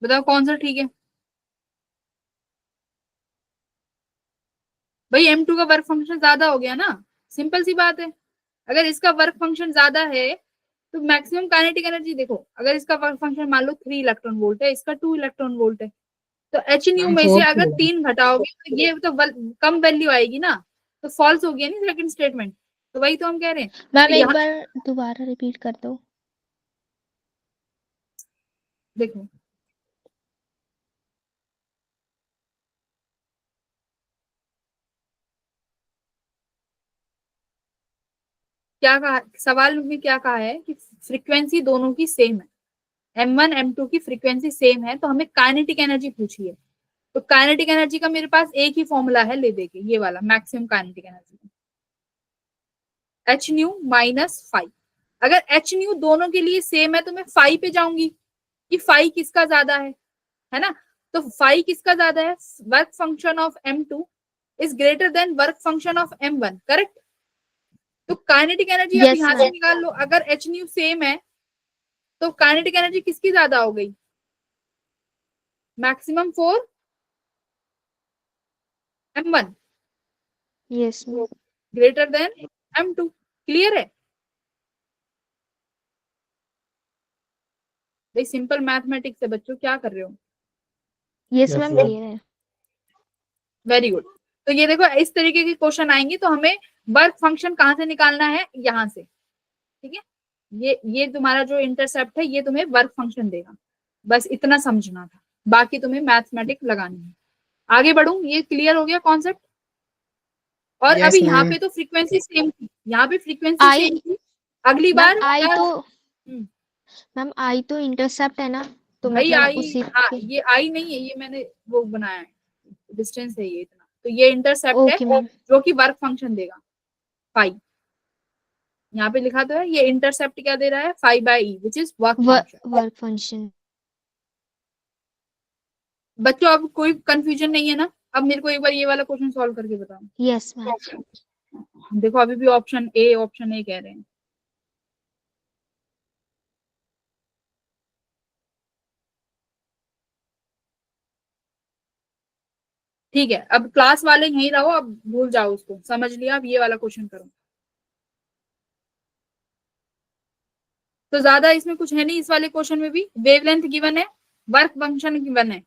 बताओ कौन सा ठीक है भाई। M2 का वर्क फंक्शन ज्यादा हो गया ना, सिंपल सी बात है। अगर इसका वर्क फंक्शन ज्यादा है तो मैक्सिमम काइनेटिक एनर्जी देखो, अगर इसका वर्क फंक्शन मान लो 3 इलेक्ट्रॉन वोल्ट है, इसका 2 इलेक्ट्रॉन वोल्ट है, तो h न्यू मैम में से 4 अगर 3 घटाओगे तो ये तो कम वैल्यू आएगी ना, तो फॉल्स हो गया नहीं सेकंड स्टेटमेंट। तो वही तो हम कह रहे हैं। मैम तो एक यहाँ बार दोबारा रिपीट कर दो। देखो, क्या कहा सवाल में, क्या कहा है कि फ्रीक्वेंसी दोनों की सेम है, M1 M2 की फ्रीक्वेंसी सेम है, तो हमें काइनेटिक एनर्जी पूछी है। तो काइनेटिक एनर्जी का मेरे पास एक ही फॉर्मूला है, ले देके ये वाला maximum kinetic energy, h nu minus five. अगर h न्यू दोनों के लिए सेम है तो मैं फाइव पे जाऊंगी कि फाइव किसका ज्यादा है ना। तो फाइव किसका ज्यादा है, work function of M2 is greater than work function of M1, correct. तो काइनेटिक एनर्जी अब Yes, यहाँ से ma'am. निकाल लो, अगर h न्यू सेम है तो काइनेटिक एनर्जी किसकी ज्यादा हो गई, maximum for M1 yes ma'am. Greater than M2। Clear है भाई, सिंपल मैथमेटिक्स है बच्चों, क्या कर रहे हो। Yes Yes, ma'am ma'am. Clear है। Very good. तो ये देखो, इस तरीके के क्वेश्चन आएंगे तो हमें वर्क फंक्शन कहाँ से निकालना है, यहाँ से, ठीक है। ये तुम्हारा जो इंटरसेप्ट है ये तुम्हें वर्क फंक्शन देगा, बस इतना समझना था, बाकी तुम्हें मैथमेटिक्स लगानी है। आगे बढ़ूं, ये क्लियर हो गया कॉन्सेप्ट। और Yes, अभी यहाँ ma'am. पे तो फ्रीक्वेंसी सेम थी, यहाँ पे फ्रीक्वेंसी आई सेम थी, अगली बार मैम आई क्या- तो मैम आई तो इंटरसेप्ट है ना। तो भाई मतलब आई, उसी हाँ के ये आई नहीं है, ये मैंने वो बनाया है, डिस्टेंस है ये इतना, तो ये इंटरसेप्ट ओके है मैम जो कि वर्क फंक्शन देगा फाई। यहाँ पे लिखा तो है, ये इंटरसेप्ट क्या दे रहा है, phi by E which is work function. Work function बच्चों अब कोई कंफ्यूजन नहीं है ना? अब मेरे को एक बार ये वाला क्वेश्चन सॉल्व करके बताओ। यस मैम देखो अभी भी ऑप्शन ए कह रहे हैं। ठीक है, अब क्लास वाले यहीं रहो, अब भूल जाओ उसको, समझ लिया, अब ये वाला क्वेश्चन करो। तो ज्यादा इसमें कुछ है नहीं, इस वाले क्वेश्चन में भी वेवलेंथ गिवन है, वर्क फंक्शन गिवन है।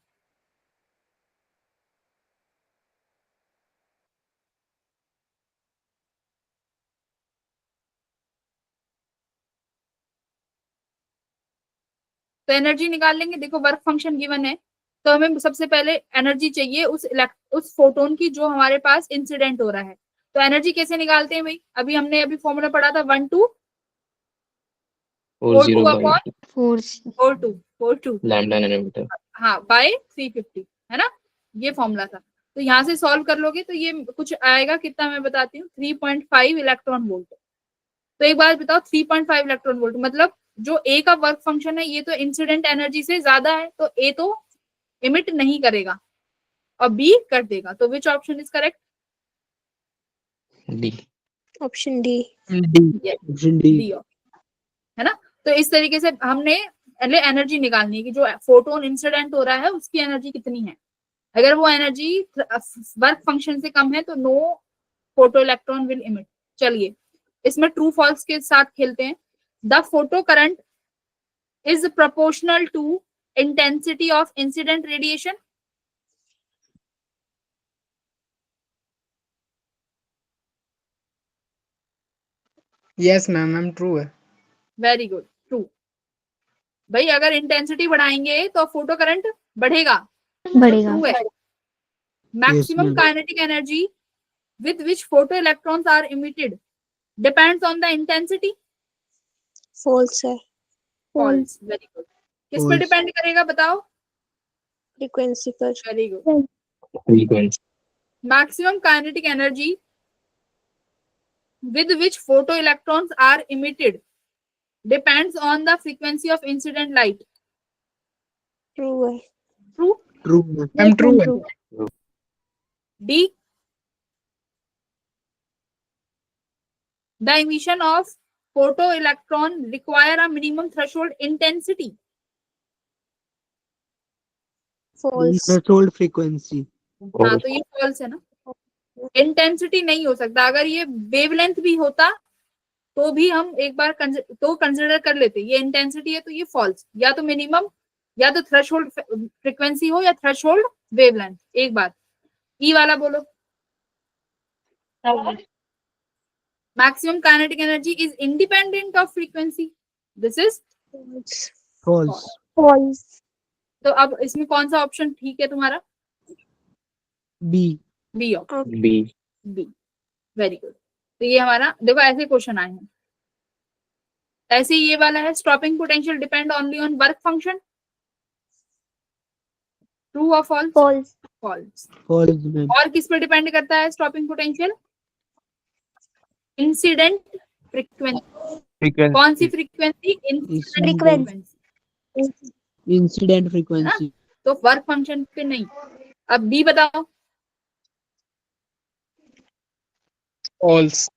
तो एनर्जी निकाल लेंगे। देखो वर्क फंक्शन गिवन है, तो हमें सबसे पहले एनर्जी चाहिए उस फोटोन की जो हमारे पास इंसिडेंट हो रहा है। तो एनर्जी कैसे निकालते हैं भाई? अभी फॉर्मूला पढ़ा था 1 2 4 2 अपॉन 4 2 लैम्डा नैनोमीटर। हाँ बाय 350, है ना, ये फॉर्मूला था। तो यहाँ से सॉल्व कर लोगे तो ये कुछ आएगा कितना, मैं बताती हूँ, 3.5 इलेक्ट्रॉन वोल्ट। तो एक बार बताओ 3.5 इलेक्ट्रॉन वोल्ट मतलब जो ए का वर्क फंक्शन है ये तो इंसिडेंट एनर्जी से ज्यादा है, तो ए तो इमिट नहीं करेगा और बी कर देगा। तो which option is correct? D. Option D. Option D. D, है ना। तो इस तरीके से हमने पहले एनर्जी निकालनी है कि जो फोटोन इंसिडेंट हो रहा है उसकी एनर्जी कितनी है। अगर वो एनर्जी वर्क फंक्शन से कम है तो no photo electron will emit. चलिए इसमें ट्रू फॉल्स के साथ खेलते हैं। The photo current is proportional to intensity of incident radiation. Yes ma'am true है। Very good, true. भाई अगर इंटेंसिटी बढ़ाएंगे तो फोटो करंट बढ़ेगा, बढ़ेगा ट्रू है। Maximum ma'am. Kinetic energy with which photoelectrons are emitted depends on the intensity. False है. False. Very good. किस पर False. डिपेंड करेगा बताओ? Frequency पर. Very good. Frequency. Maximum kinetic energy with which photoelectrons are emitted depends on the frequency of incident light. True है. True. True ma'am true है। D. The emission of photoelectron require a minimum threshold intensity. False. Threshold frequency. हाँ तो ये false है ना, intensity नहीं हो सकता। अगर ये वेवलेंथ भी होता तो भी हम एक बार कंसिडर कर लेते, ये इंटेंसिटी है तो ये फॉल्स, या तो मिनिमम या तो थ्रेशोल्ड फ्रीक्वेंसी हो या थ्रेशोल्ड वेवलेंथ। एक बात ई वाला बोलो। Maximum kinetic energy is independent of frequency, this is False. False. false तो अब इसमें कौन सा ऑप्शन ठीक है तुम्हारा? B. B B. B, very good. तो ये हमारा, देखो ऐसे क्वेश्चन आए हैं। ऐसे ही ये वाला है, stopping potential depend only on work function. True और false? false false. False ma'am. और किस पर डिपेंड करता है स्टॉपिंग पोटेंशियल? Incident frequency. कौन सी frequency? Incident Frequency. Frequency. Incident frequency. तो वर्क फंक्शन पे नहीं। अब बी बताओ, फॉल्स।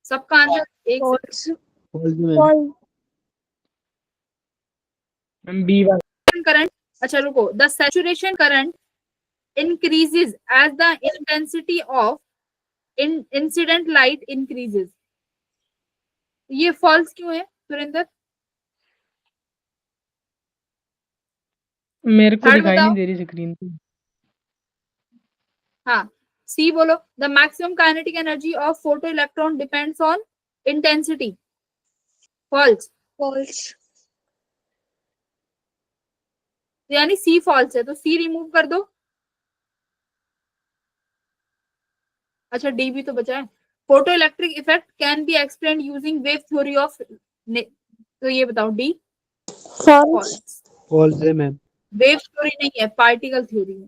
सबका आंसर एक False. False ma'am. false ma'am B वाला। करंट, अच्छा रुको, the saturation current increases as the intensity of incident light increases. ये फॉल्स क्यों है सुरेंद्र? मेरे को Third दिखाई बताओ। नहीं दे रही स्क्रीन पे। हाँ सी बोलो, the maximum kinetic energy of photo electron depends on intensity. False, False. यानी सी फॉल्स है, तो सी रिमूव कर दो। अच्छा डी भी तो बचा है। Photo electric effect can be explain using wave theory of, तो ये बताओ डी। false false. फॉल्स है मैम। वेव थ्योरी नहीं है, पार्टिकल थ्योरी है।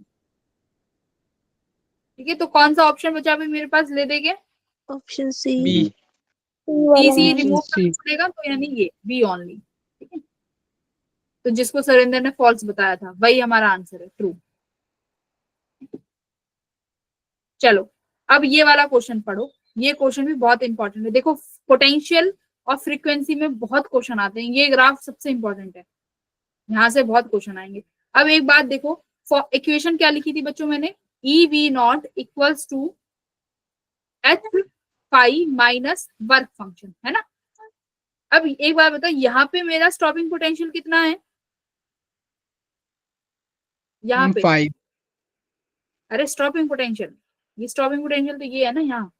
ठीक है, तो कौन सा ऑप्शन बचा अभी मेरे पास, ले देंगे? ऑप्शन सी बी सी सी वाला रिमूव C. करना पड़ेगा, तो यानी ये बी ओनली। ठीक है, तो जिसको सुरेंद्र ने फॉल्स बताया था वही हमारा आंसर है, ट्रू। चलो अब ये वाला क्वेश्चन पढ़ो, ये क्वेश्चन भी बहुत इंपॉर्टेंट है। देखो पोटेंशियल और फ्रीक्वेंसी में बहुत क्वेश्चन आते हैं, ये ग्राफ सबसे इंपॉर्टेंट है, यहाँ से बहुत क्वेश्चन आएंगे। अब एक बात देखो, इक्वेशन क्या लिखी थी बच्चों मैंने, E V nought equals to h phi minus work function, है ना। अब एक बात बताओ, यहाँ पे मेरा स्टॉपिंग पोटेंशियल कितना है, यहाँ पे? 5 अरे स्टॉपिंग पोटेंशियल, ये स्टॉपिंग पोटेंशियल तो ये है ना, यहाँ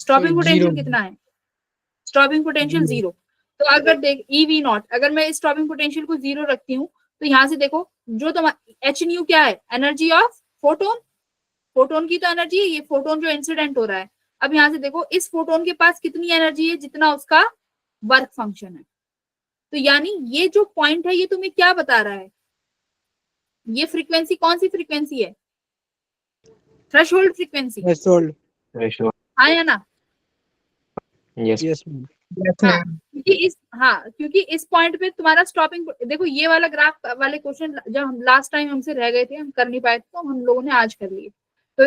स्टॉपिंग तो पोटेंशियल 0 कितना है, स्टॉपिंग पोटेंशियल 0। तो अगर देख ई वी नॉट, अगर मैं स्टॉपिंग पोटेंशियल को 0 रखती हूँ, तो यहाँ से देखो जो तुम्हारा एच न्यू क्या है, एनर्जी ऑफ फोटोन, फोटोन की तो एनर्जी है, ये फोटोन जो इंसिडेंट हो रहा है। अब यहाँ से देखो इस फोटोन के पास कितनी एनर्जी है, जितना उसका वर्क फंक्शन है। तो यानी ये जो पॉइंट है ये तुम्हें क्या बता रहा है, ये फ्रीक्वेंसी कौन सी फ्रीक्वेंसी है, थ्रेशोल्ड फ्रीक्वेंसी, थ्रेशोल्ड। हाँ या ना? यस यस हाँ, क्योंकि इस पॉइंट पे तुम्हारा स्टॉपिंग, देखो ये वाला ग्राफ वाले क्वेश्चन जब हम लास्ट टाइम हमसे रह गए थे, हम कर नहीं पाए थे, तो हम लोगों ने आज कर लिए। तो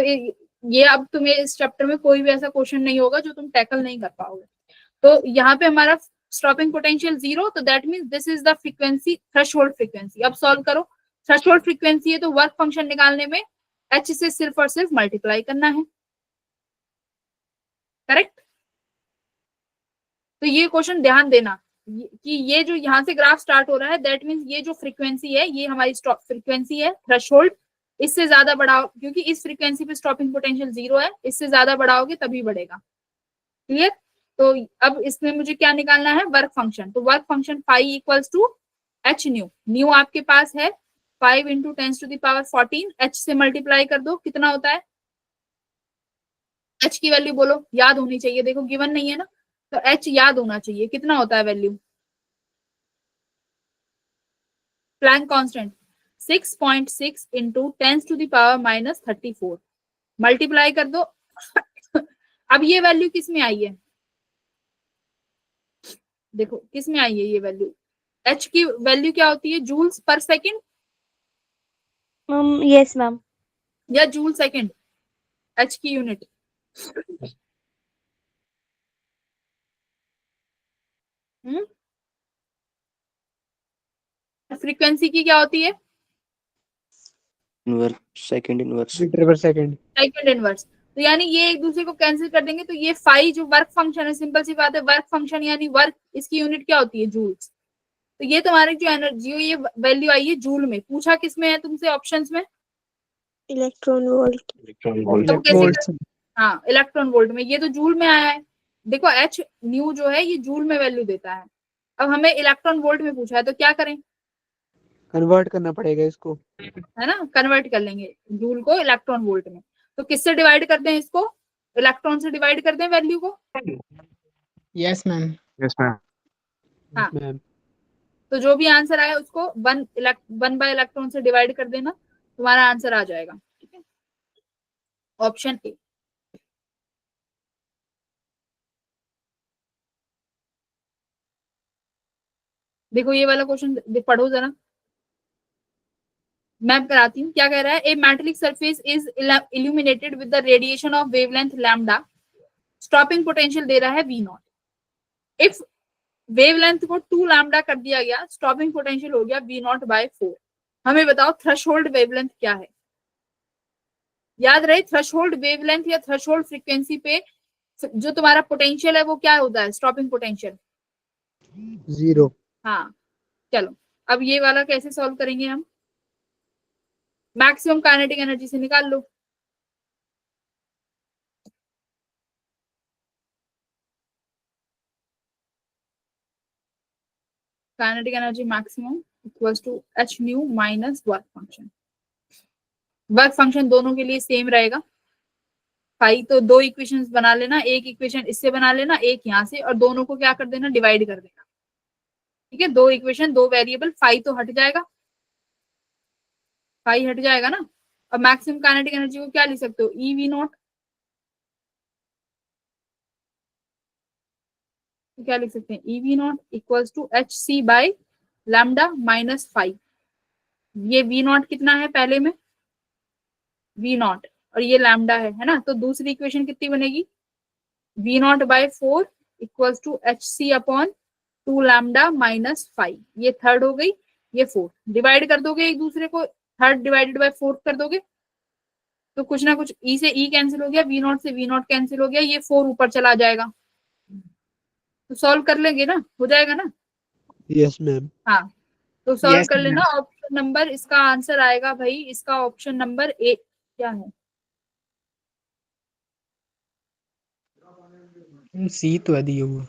ये अब तुम्हें इस चैप्टर में कोई भी ऐसा क्वेश्चन नहीं होगा जो तुम टैकल नहीं कर पाओगे। तो यहाँ पे हमारा स्टॉपिंग पोटेंशियल 0, तो that means this is the frequency, threshold frequency. अब सॉल्व करो, थ्रेशोल्ड फ्रीक्वेंसी है तो वर्क फंक्शन निकालने में एच से सिर्फ और सिर्फ मल्टीप्लाई करना है, करेक्ट। तो ये क्वेश्चन ध्यान देना कि ये जो यहाँ से ग्राफ स्टार्ट हो रहा है, दैट मीन्स ये जो फ्रीक्वेंसी है ये हमारी फ्रीक्वेंसी है थ्रेशोल्ड, इससे ज्यादा बढ़ाओ, क्योंकि इस फ्रीक्वेंसी पे स्टॉपिंग पोटेंशियल 0 है, इससे ज्यादा बढ़ाओगे तभी बढ़ेगा। क्लियर? तो अब इसमें मुझे क्या निकालना है, वर्क फंक्शन। तो work function phi equals to h nu, nu आपके पास है 5 इंटू 10⁻14, एच से मल्टीप्लाई कर दो, कितना होता है, एच की वैल्यू बोलो, याद होनी चाहिए, देखो गिवन नहीं है ना, तो एच याद होना चाहिए, कितना होता है value, Planck constant 6.6 into 10⁻−34, multiply कर दो। अब ये वैल्यू किस में आई है, देखो किस में आई है ये वैल्यू, एच की वैल्यू क्या होती है, जूल्स पर सेकंड यस मैम, या जूल सेकंड, एच की यूनिट। फ्रीक्वेंसी की क्या होती है, इनवर्स, सेकंड इनवर्स। मीटर पर सेकंड। Second inverse. तो यानी ये एक दूसरे को कैंसिल कर देंगे, तो ये फाई जो वर्क फंक्शन है, सिंपल सी बात है, वर्क फंक्शन यानी वर्क, इसकी यूनिट क्या होती है, जूल्स। तो ये तुम्हारी जो एनर्जी हो, ये वैल्यू आई है जूल में, पूछा किस में है तुमसे ऑप्शंस में, इलेक्ट्रॉन वोल्ट। तो कैसे हाँ इलेक्ट्रॉन वोल्ट में, ये तो जूल में आया है। देखो एच न्यू जो है ये जूल में वैल्यू देता है, अब हमें इलेक्ट्रॉन वोल्ट में पूछा है, तो क्या करें, कन्वर्ट करना पड़ेगा इसको, है ना, कन्वर्ट कर लेंगे जूल को इलेक्ट्रॉन वोल्ट में। तो किससे डिवाइड करते हैं इसको, इलेक्ट्रॉन से डिवाइड करते हैं वैल्यू को। Yes ma'am. Yes ma'am. हाँ, मैम तो जो भी आंसर आया उसको 1 बाय इलेक्ट्रॉन से डिवाइड कर देना, तुम्हारा आंसर आ जाएगा। ठीक है, ऑप्शन ए। देखो ये वाला क्वेश्चन पढ़ो जरा, मैं कराती हूँ क्या कह रहा है, a metallic surface is illuminated with the radiation of wavelength lambda, stopping potential दे रहा है वी नॉट, इफ वेवलेंथ को 2 लैम्डा कर दिया गया, स्टॉपिंग पोटेंशियल हो गया वी नॉट बाय 4। हमें बताओ थ्रेशोल्ड वेवलेंथ क्या है, याद रहे थ्रेशोल्ड वेवलेंथ या थ्रेशोल्ड फ्रीक्वेंसी पे जो तुम्हारा पोटेंशियल है वो क्या होता है, स्टॉपिंग पोटेंशियल 0। हाँ चलो अब ये वाला कैसे सॉल्व करेंगे हम, मैक्सिमम काइनेटिक एनर्जी से निकाल लो। Kinetic energy maximum equals to h nu minus work function. Work function दोनों के लिए सेम रहेगा, फाई तो 2 इक्वेशंस बना लेना, एक इक्वेशन इससे बना लेना, एक यहाँ से, और दोनों को क्या कर देना, डिवाइड कर देना। ठीक है, 2 इक्वेशन 2 वेरिएबल, फाई तो हट जाएगा, फाई हट जाएगा ना। अब मैक्सिमम काइनेटिक एनर्जी को क्या लिख सकते हो, ई वी नॉट, क्या लिख सकते हैं, E V nought equals to h c by lambda minus five. ये वी नॉट कितना है पहले में, वी नॉट, और ये लैम्डा है ना। तो दूसरी इक्वेशन कितनी बनेगी, V nought by 4 equals to h c upon 2 lambda minus 5। ये थर्ड हो गई, ये फोर्थ। डिवाइड कर दोगे एक दूसरे को, थर्ड डिवाइडेड बाय फोर्थ कर दोगे तो कुछ ना कुछ ई से ई कैंसिल हो गया, वी नॉट से वी नॉट कैंसिल हो गया, ये 4 ऊपर चला जाएगा। तो सॉल्व कर लेंगे ना, हो जाएगा ना। Yes ma'am. हाँ तो सॉल्व Yes, कर लेना। ma'am. ऑप्शन नंबर, इसका आंसर आएगा भाई, इसका ऑप्शन नंबर ए क्या है, सी तो है दिया हुआ।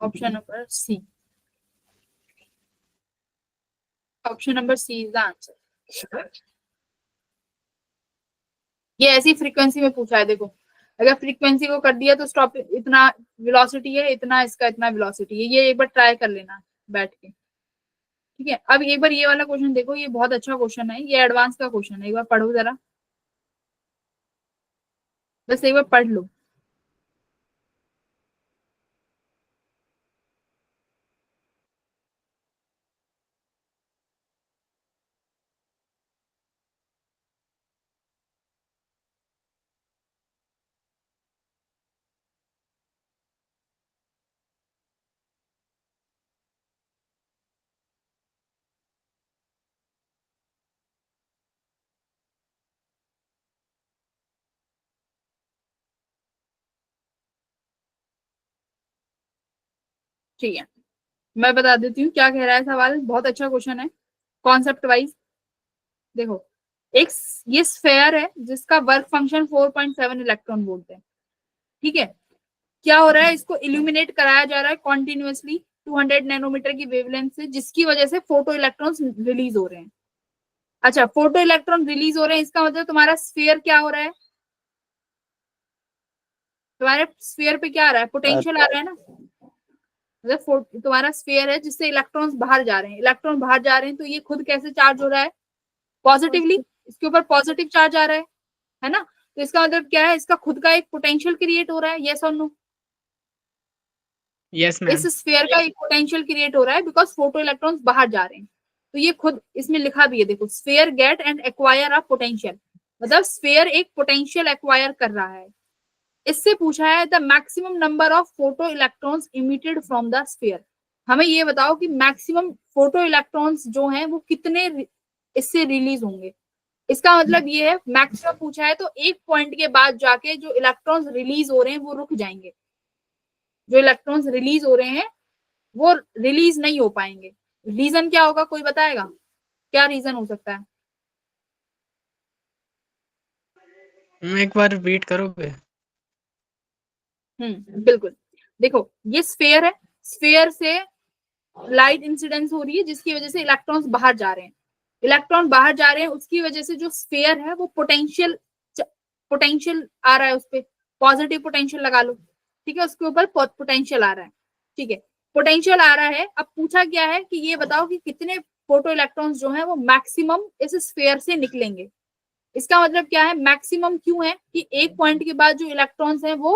Option number C, option number C is the answer. ये ऐसी फ्रीक्वेंसी में पूछा है, देखो अगर फ्रीक्वेंसी को कर दिया तो स्टॉप, इतना वेलोसिटी है, इतना इसका इतना वेलोसिटी है। ये एक बार ट्राई कर लेना बैठ के, ठीक है। अब एक बार ये वाला क्वेश्चन देखो, ये बहुत अच्छा क्वेश्चन है, ये एडवांस का क्वेश्चन है, एक बार पढ़ो जरा, बस एक बार पढ़ लो। ठीक है, मैं बता देती हूँ क्या कह रहा है सवाल, बहुत अच्छा क्वेश्चन है कॉन्सेप्ट वाइज। देखो एक ये स्फेयर है जिसका वर्क फंक्शन 4.7 इलेक्ट्रॉन वोल्ट है, ठीक है। क्या हो रहा है, इसको इल्यूमिनेट कराया जा रहा है कॉन्टिन्यूअसली 200 नैनोमीटर की वेवलेंथ से, जिसकी वजह से फोटो इलेक्ट्रॉन्स रिलीज हो रहे हैं। अच्छा, फोटो इलेक्ट्रॉन रिलीज हो रहे हैं, इसका मतलब तुम्हारा स्फीयर क्या हो रहा है, तुम्हारे स्फीयर पे क्या आ रहा है, पोटेंशियल आ रहा है ना। मतलब तुम्हारा स्फीयर है जिससे इलेक्ट्रॉन्स बाहर जा रहे हैं, इलेक्ट्रॉन बाहर जा रहे हैं, तो ये खुद कैसे चार्ज हो रहा है, पॉजिटिवली, इसके ऊपर पॉजिटिव चार्ज आ रहा है ना। तो इसका मतलब क्या है, इसका खुद का एक पोटेंशियल क्रिएट हो रहा है, यस और नो। Yes ma'am. इस स्फीयर का एक पोटेंशियल क्रिएट हो रहा है बिकॉज फोटो इलेक्ट्रॉन्स बाहर जा रहे हैं। तो ये खुद इसमें लिखा भी है, देखो sphere get and acquire a potential, मतलब स्फीयर एक पोटेंशियल एक्वायर कर रहा है। इससे पूछा है the maximum number of photo electrons emitted from the sphere. हमें ये बताओ कि मैक्सिमम फोटो इलेक्ट्रॉन्स जो हैं वो कितने इससे रिलीज होंगे। इसका मतलब ये है मैक्सिमम पूछा है तो एक पॉइंट के बाद जाके जो इलेक्ट्रॉन्स रिलीज हो रहे हैं वो रुक जाएंगे, जो इलेक्ट्रॉन्स रिलीज हो रहे हैं वो रिलीज नहीं हो पाएंगे। रीजन क्या होगा, कोई बताएगा क्या रीजन हो सकता है। एक बार वेट करोगे। बिल्कुल। देखो ये स्फीयर है, स्फीयर से लाइट इंसिडेंस हो रही है जिसकी वजह से इलेक्ट्रॉन्स बाहर जा रहे हैं, इलेक्ट्रॉन बाहर जा रहे हैं, उसकी वजह से जो स्फीयर है वो पोटेंशियल आ रहा है, उस पर पॉजिटिव पोटेंशियल लगा लो, ठीक है, उसके ऊपर पोटेंशियल आ रहा है, ठीक है, पोटेंशियल आ रहा है। अब पूछा गया है कि ये बताओ कि कितने फोटो इलेक्ट्रॉन्स जो है वो मैक्सिमम इस स्फीयर से निकलेंगे। इसका मतलब क्या है, मैक्सिमम क्यों है कि एक पॉइंट के बाद जो इलेक्ट्रॉन्स हैं वो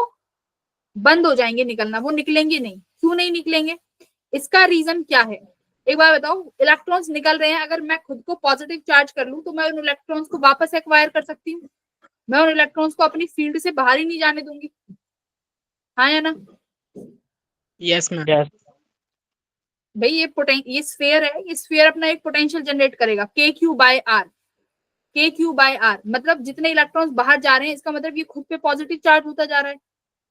बंद हो जाएंगे निकलना, वो निकलेंगे नहीं। क्यों नहीं निकलेंगे, इसका रीजन क्या है, एक बार बताओ। इलेक्ट्रॉन्स निकल रहे हैं, अगर मैं खुद को पॉजिटिव चार्ज कर लूं तो मैं उन इलेक्ट्रॉन्स को वापस एक्वायर कर सकती हूँ, मैं उन इलेक्ट्रॉन्स को अपनी फील्ड से बाहर ही नहीं जाने दूंगी, हाँ या ना। Yes ma'am. भाई ये स्फीयर है, ये स्फीयर अपना एक पोटेंशियल जनरेट करेगा के क्यू बाय आर, के क्यू बाय आर, मतलब जितने इलेक्ट्रॉन्स बाहर जा रहे हैं इसका मतलब ये खुद पे पॉजिटिव चार्ज होता जा रहा है,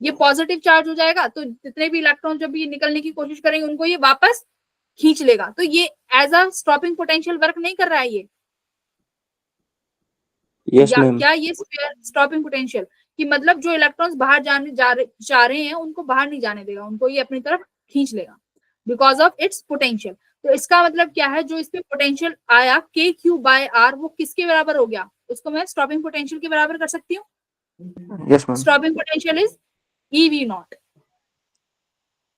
ये पॉजिटिव चार्ज हो जाएगा तो जितने भी इलेक्ट्रॉन जब ये निकलने की कोशिश करेंगे उनको ये वापस खींच लेगा। तो ये as a stopping potential work नहीं कर रहा है ये, यस या मैम। क्या ये स्टॉपिंग पोटेंशियल कि मतलब जो इलेक्ट्रॉन्स बाहर जा रहे हैं उनको बाहर नहीं जाने देगा, उनको ये अपनी तरफ खींच लेगा बिकॉज ऑफ इट्स पोटेंशियल। तो इसका मतलब क्या है, जो इस पे पोटेंशियल आया के क्यू बाय आर वो किसके बराबर हो गया, उसको मैं स्टॉपिंग पोटेंशियल के बराबर कर सकती हूँ। Yes ma'am. Stopping potential is EV not.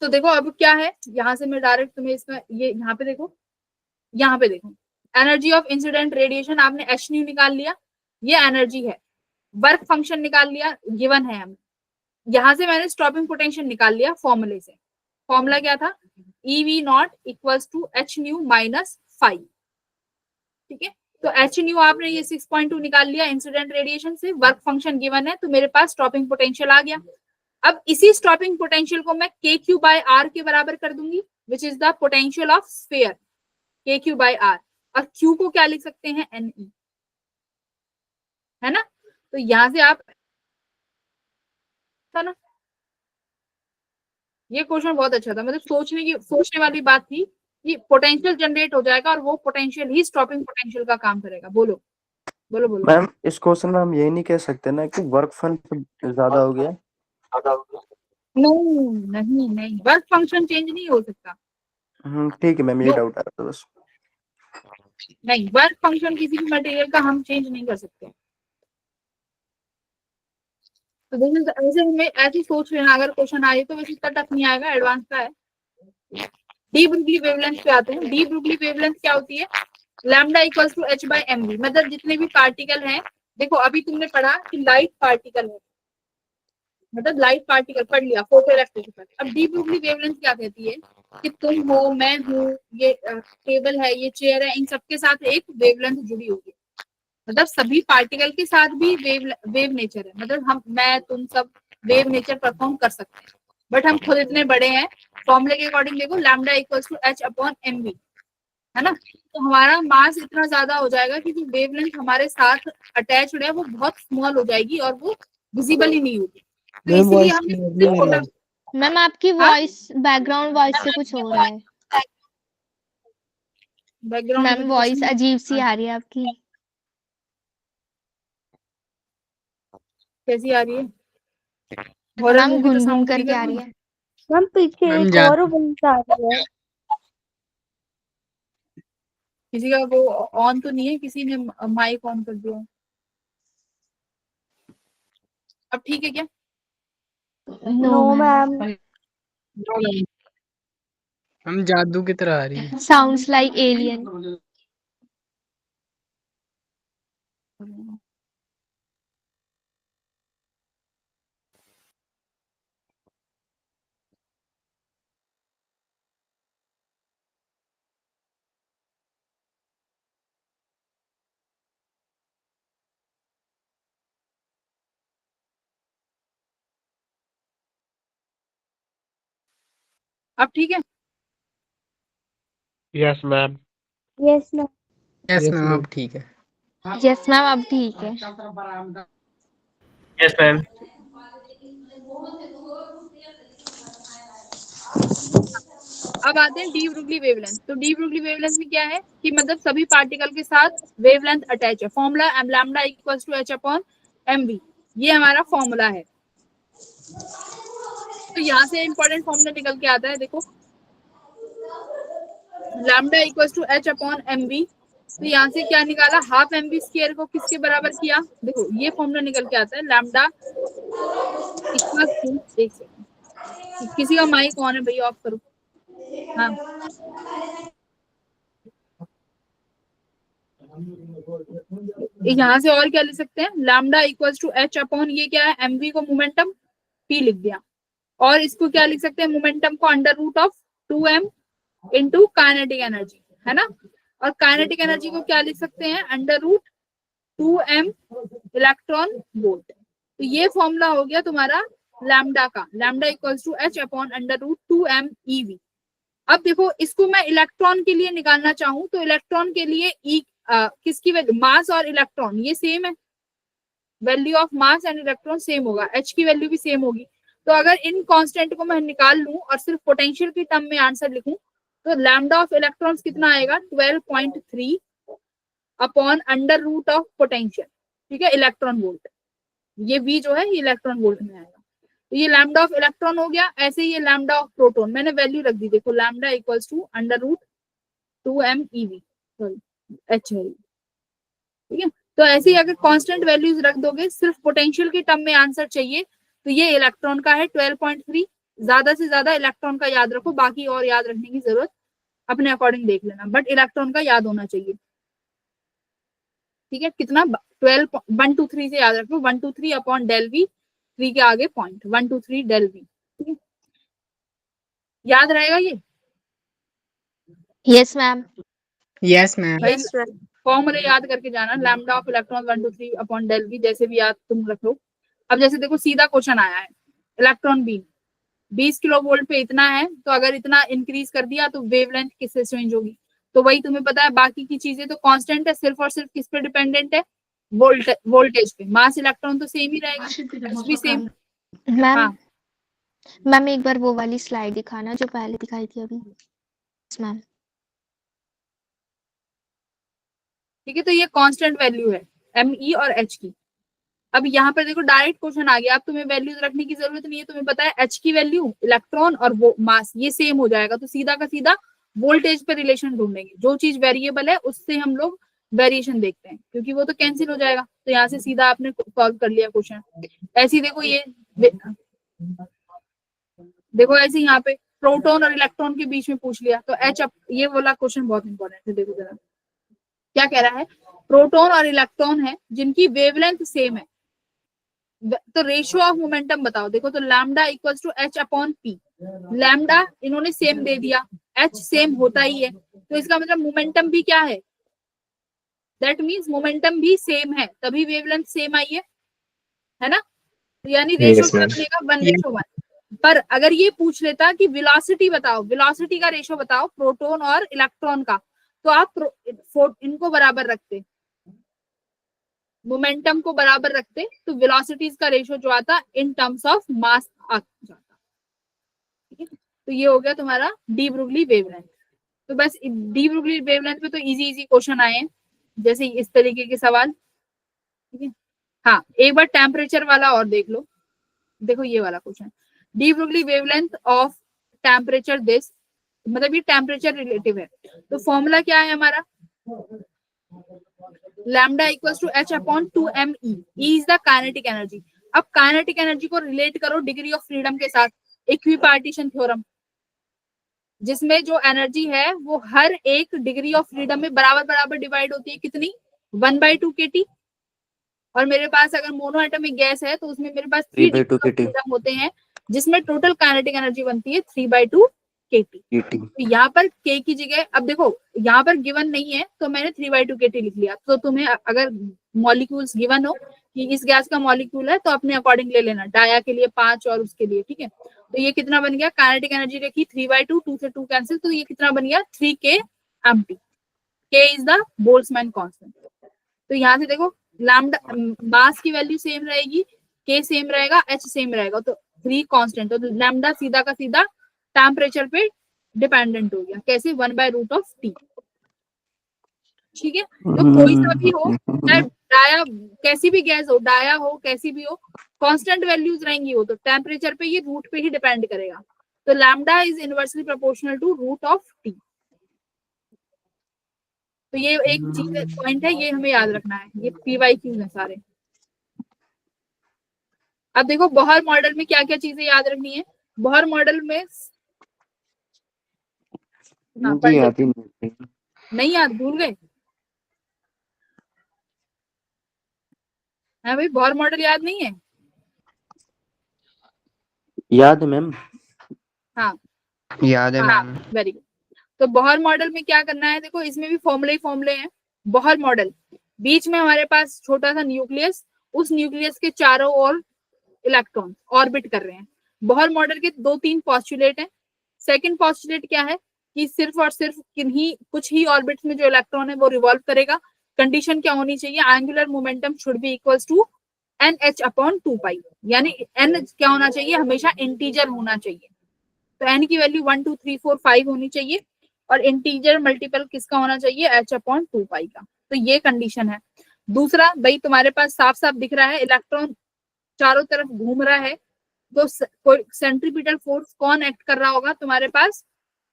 तो देखो अब क्या है, यहां से मैं डायरेक्ट तुम्हें इसमें ये यहाँ पे देखो यहाँ पे देखो, एनर्जी ऑफ इंसिडेंट रेडिएशन आपने एच न्यू निकाल लिया, ये एनर्जी है। वर्क फंक्शन निकाल लिया, गिवन है हमें। यहाँ से मैंने स्टॉपिंग पोटेंशियल निकाल लिया फॉर्मूले से। फॉर्मूला क्या था, EV0 equals to h nu minus 5। ठीक है, तो एच न्यू आपने ये 6.2 निकाल लिया इंसिडेंट रेडिएशन से, वर्क फंक्शन गिवन है, तो मेरे पास स्टॉपिंग पोटेंशियल आ गया। अब इसी स्टॉपिंग पोटेंशियल को मैं KQ/R के बराबर कर दूंगी, which is the potential of sphere, KQ/R। और Q को क्या लिख सकते हैं, NE, है ना। तो यहां से आप, था ना, ये क्वेश्चन बहुत अच्छा था, मतलब सोचने वाली बात थी कि पोटेंशियल जनरेट हो जाएगा और वो पोटेंशियल ही स्टॉपिंग पोटेंशियल का काम करेगा। बोलो बोलो बोलो। मैम इस क्वेश्चन में हम यही नहीं कह सकते ना कि वर्क फंक्शन ज्यादा हो गया। नहीं नहीं नहीं, वर्क फंक्शन चेंज नहीं हो सकता। ठीक है मैम, ये No. डाउट आ रहा था बस। नहीं, वर्क फंक्शन किसी भी मटेरियल का हम चेंज नहीं कर सकते। तो देखिए, ऐसे हमें ऐसे सोच लेना, अगर क्वेश्चन आए तो वैसे इतना टफ नहीं आएगा, एडवांस का है। डी ब्रुगली वेवलेंथ पे आते हैं। डी ब्रुगली वेवलेंथ क्या होती है, लैम्डा इक्वल्स टू h/mv, मतलब जितने भी पार्टिकल हैं, देखो अभी तुमने पढ़ा कि लाइट पार्टिकल है, मतलब लाइट पार्टिकल पढ़ लिया फोटो इलेक्ट्रिसिटी। अब डी ब्रुगली वेवलेंथ क्या कहती है कि तुम हो, मैं हूँ, ये टेबल है, ये चेयर है, इन सबके साथ एक वेवलेंथ जुड़ी हुई है। मतलब सभी पार्टिकल के साथ भी वेव नेचर है, मतलब हम, मैं, तुम सब वेव नेचर परफॉर्म कर सकते हैं, बट हम खुद इतने बड़े हैं। फॉर्मूले के अकॉर्डिंग देखो, लैम्डा इक्वल्स टू h/mv, है ना। तो हमारा मास इतना ज्यादा हो जाएगा कि जो वेवलेंथ हमारे साथ अटैच्ड है वो बहुत स्मॉल हो जाएगी और वो विजिबल ही नहीं होगी। तो इसलिए हम मैम आपकी हाँ? वॉइस, बैकग्राउंड वॉइस से कुछ हो रहा है बैकग्राउंड मैम, वॉइस अजीब सी आ रही है आपकी। कैसी आ रही है, हॉरर मैम मूवी तो घुन साउंड करके आ रही है। मैम पीछे मैम एक जा- और बंद आ रही है। किसी का वो ऑन तो नहीं है, किसी ने माइक ऑन कर दिया। अब ठीक है क्या, नो मैम। हम जादू की तरह आ रही है। Sounds like alien. अब ठीक है। Yes ma'am. Yes ma'am. Yes Yes, ma'am, ma'am. अब ठीक है। यस मैम अब ठीक है। Yes ma'am. अब आते हैं डी ब्रुगली वेवलेंथ। तो डी ब्रुगली वेवलेंथ में क्या है कि मतलब सभी पार्टिकल के साथ वेवलेंथ अटैच है। Formula lambda equals to h/mv, ये हमारा फॉर्मूला है। तो यहाँ से इंपॉर्टेंट फॉर्मूला निकल के आता है, देखो लैम्डा इक्वल्स टू h/mv। तो यहाँ से क्या निकाला, हाफ mv स्क्वायर को किसके बराबर किया, देखो ये फॉर्मूला निकल के आता है, लैम्डा इक्वल्स टू, एक सेकंड, किसी का माइक ऑन है भैया, ऑफ करो। हाँ, यहाँ से और क्या लिख सकते हैं, लैम्डा इक्वल्स टू h/, ये क्या है, mv को मोमेंटम p लिख दिया, और इसको क्या लिख सकते हैं, मोमेंटम को under root of 2m into kinetic energy, है ना। और काइनेटिक एनर्जी को क्या लिख सकते हैं, under root 2m electron volt. तो ये फॉर्मूला हो गया तुम्हारा लैम्डा का, lambda equals to h/ under root 2m ev। अब देखो इसको मैं इलेक्ट्रॉन के लिए निकालना चाहूं तो इलेक्ट्रॉन के लिए किसकी वैल्यू, मास और इलेक्ट्रॉन ये सेम है, value of mass and electron same होगा, h की वैल्यू भी सेम होगी। तो अगर इन कांस्टेंट को मैं निकाल लूं और सिर्फ पोटेंशियल की टर्म में आंसर लिखूं तो लैम्डा ऑफ इलेक्ट्रॉन्स कितना आएगा, 12.3 upon under root of potential, ठीक है, इलेक्ट्रॉन वोल्ट। ये v जो है ये इलेक्ट्रॉन वोल्ट में आएगा। तो ये लैम्डा ऑफ इलेक्ट्रॉन हो गया। ऐसे ही ये लैम्डा ऑफ प्रोटॉन मैंने वैल्यू रख दी, देखो lambda equals to under root 2m ev, sorry h है, ठीक है। तो ऐसे ही अगर कांस्टेंट वैल्यूज रख दोगे, सिर्फ पोटेंशियल के टर्म में आंसर चाहिए, तो ये इलेक्ट्रॉन का है 12.3। ज्यादा से ज्यादा इलेक्ट्रॉन का याद रखो, बाकी और याद रखने की जरूरत अपने अकॉर्डिंग देख लेना, बट इलेक्ट्रॉन का याद होना चाहिए। ठीक है, कितना 12 1 2 3 से याद रखो, 1 2 3 अपॉन डेल वी, 3 के आगे पॉइंट, 1 2 3 डेल वी। ठीक है, याद रहेगा ये? Yes ma'am. Yes ma'am. भाई फॉर्मूले याद करके जाना, lambda of electron 1 2 3 upon del V, जैसे भी याद तुम रख लो। अब जैसे देखो सीधा क्वेश्चन आया है, इलेक्ट्रॉन बीम 20 किलो वोल्ट पे इतना है, तो अगर इतना इंक्रीज कर दिया तो वेवलेंथ किससे चेंज होगी? तो वही तुम्हें पता है, बाकी की चीजें तो कांस्टेंट है, सिर्फ और सिर्फ किस पे डिपेंडेंट है? वोल्टेज पे। मास इलेक्ट्रॉन तो सेम ही रहेगा, कुछ भी सेम। मैम हाँ मैम एक बार वो वाली स्लाइड दिखाना जो पहले दिखाई थी अभी। Yes, ma'am. ठीक है, तो ये कांस्टेंट वैल्यू है एम ई और एच की। अब यहाँ पर देखो डायरेक्ट क्वेश्चन आ गया, अब तुम्हें वैल्यूज रखने की जरूरत नहीं है, तुम्हें पता है एच की वैल्यू, इलेक्ट्रॉन और वो मास ये सेम हो जाएगा, तो सीधा का सीधा वोल्टेज पे रिलेशन ढूंढेंगे। जो चीज वेरिएबल है उससे हम लोग वेरिएशन देखते हैं, क्योंकि वो तो कैंसिल हो जाएगा, तो यहाँ से सीधा आपने सॉल्व कर लिया क्वेश्चन। ऐसे ही देखो ये देखो ऐसे यहाँ पे प्रोटॉन और इलेक्ट्रॉन के बीच में पूछ लिया, तो एच ये वाला क्वेश्चन बहुत इंपॉर्टेंट है। देखो जरा क्या कह रहा है, प्रोटॉन और इलेक्ट्रॉन है जिनकी वेवलेंथ सेम है, तो रेशियो ऑफ मोमेंटम बताओ। देखो तो lambda equals to H upon P, lambda इन्होंने सेम दे दिया, एच सेम होता ही है, तो इसका मतलब मोमेंटम भी क्या है? दैट मींस मोमेंटम भी सेम है, तभी वेवलेंथ सेम आई है ना? तो यानी रेशियो क्या बनेगा? 1:1। पर अगर ये पूछ लेता कि वेलोसिटी बताओ, वेलोसिटी का रेशियो बताओ प्रोटॉन और इलेक्ट्रॉन का, तो आप इनको बराबर रखते, मोमेंटम को बराबर रखते, तो वेलोसिटीज का रेशियो जो आता इन टर्म्स ऑफ मास आ जाता। ठीक है, तो ये हो गया तुम्हारा डी ब्रुगली वेवलेंथ। तो बस डी ब्रुगली वेवलेंथ पे तो इजी इजी क्वेश्चन आए हैं, जैसे इस तरीके के सवाल। ठीक है, हाँ एक बार टेम्परेचर वाला और देख लो। देखो ये वाला question, de Broglie wavelength of temperature this, मतलब ये टेम्परेचर रिलेटिव है, तो फॉर्मूला क्या है हमारा? Lambda equals to H upon 2 me, E is the kinetic energy. अब काइनेटिक एनर्जी को रिलेट करो डिग्री ऑफ फ्रीडम के साथ, इक्विपार्टीशन थ्योरम, जिसमें जो एनर्जी है वो हर एक डिग्री ऑफ फ्रीडम में बराबर बराबर डिवाइड होती है। कितनी? 1/2 kT। और मेरे पास अगर मोनो एटॉमिक गैस है तो उसमें मेरे पास 3 डिग्री ऑफ फ्रीडम होते हैं, जिसमें टोटल काइनेटिक एनर्जी बनती है 3/2 kT। तो यहाँ पर k की जगह, अब देखो यहाँ पर गिवन नहीं है तो मैंने 3/2 kT लिख लिया। तो तुम्हें अगर मॉलिक्यूल्स गिवन हो कि इस गैस का मॉलिक्यूल है तो अपने अकॉर्डिंग ले लेना, डाया के लिए 5 और उसके लिए। ठीक है, तो ये कितना बन गया? काइनेटिक एनर्जी रखी 3/2, 2 से 2 कैंसिल, तो ये कितना बन गया? 3 kmt। k is the Boltzmann constant. तो यहाँ से देखो लैम्डा मास की वैल्यू सेम रहेगी, k सेम रहेगा, h सेम रहेगा, तो 3 कांस्टेंट, तो लैम्डा सीधा का सीधा टेम्परेचर पे डिपेंडेंट हो गया। कैसे? 1/√T। ठीक है, तो कोई सा भी हो, चाहे डाया कैसी भी गैस हो, डाया हो कैसी भी हो, कांस्टेंट वैल्यूज रहेंगी, वो तो टेम्परेचर पे, ये रूट पे ही डिपेंड करेगा। तो lambda is inversely proportional to √T। तो ये एक चीज पॉइंट है, ये हमें याद रखना है, ये PYQ है सारे। अब देखो बोहर मॉडल में क्या क्या चीजें याद रखनी है। बोहर मॉडल में मुझे याद ही नहीं याद, भूल गए? है भाई, बोहर मॉडल याद नहीं है? याद है मैम। हाँ याद है मैम। Very good. तो बोहर मॉडल में क्या करना है? देखो इसमें भी फॉर्मूले ही फॉर्मूले हैं। बोहर मॉडल, बीच में हमारे पास छोटा सा न्यूक्लियस, उस न्यूक्लियस के चारों ओर इलेक्ट्रॉन ऑर्बिट कर रहे हैं। बोहर मॉडल के 2-3 पोस्टुलेट हैं। सेकंड पोस्टुलेट क्या है कि सिर्फ और सिर्फ कुछ ही ऑर्बिट्स में जो इलेक्ट्रॉन है वो रिवॉल्व करेगा। कंडीशन क्या होनी चाहिए? Angular momentum should be equals to NH/2π, यानी n क्या होना चाहिए? हमेशा इंटीजर होना चाहिए। तो n की वैल्यू 1 2 3 4 5 होनी चाहिए, और इंटीजर मल्टीपल किसका होना चाहिए? H/2π का। तो ये कंडीशन है। दूसरा, भाई तुम्हारे पास साफ साफ दिख रहा है इलेक्ट्रॉन चारों तरफ घूम रहा है, तो सेंट्रीपिटल फोर्स कौन एक्ट कर रहा होगा तुम्हारे पास?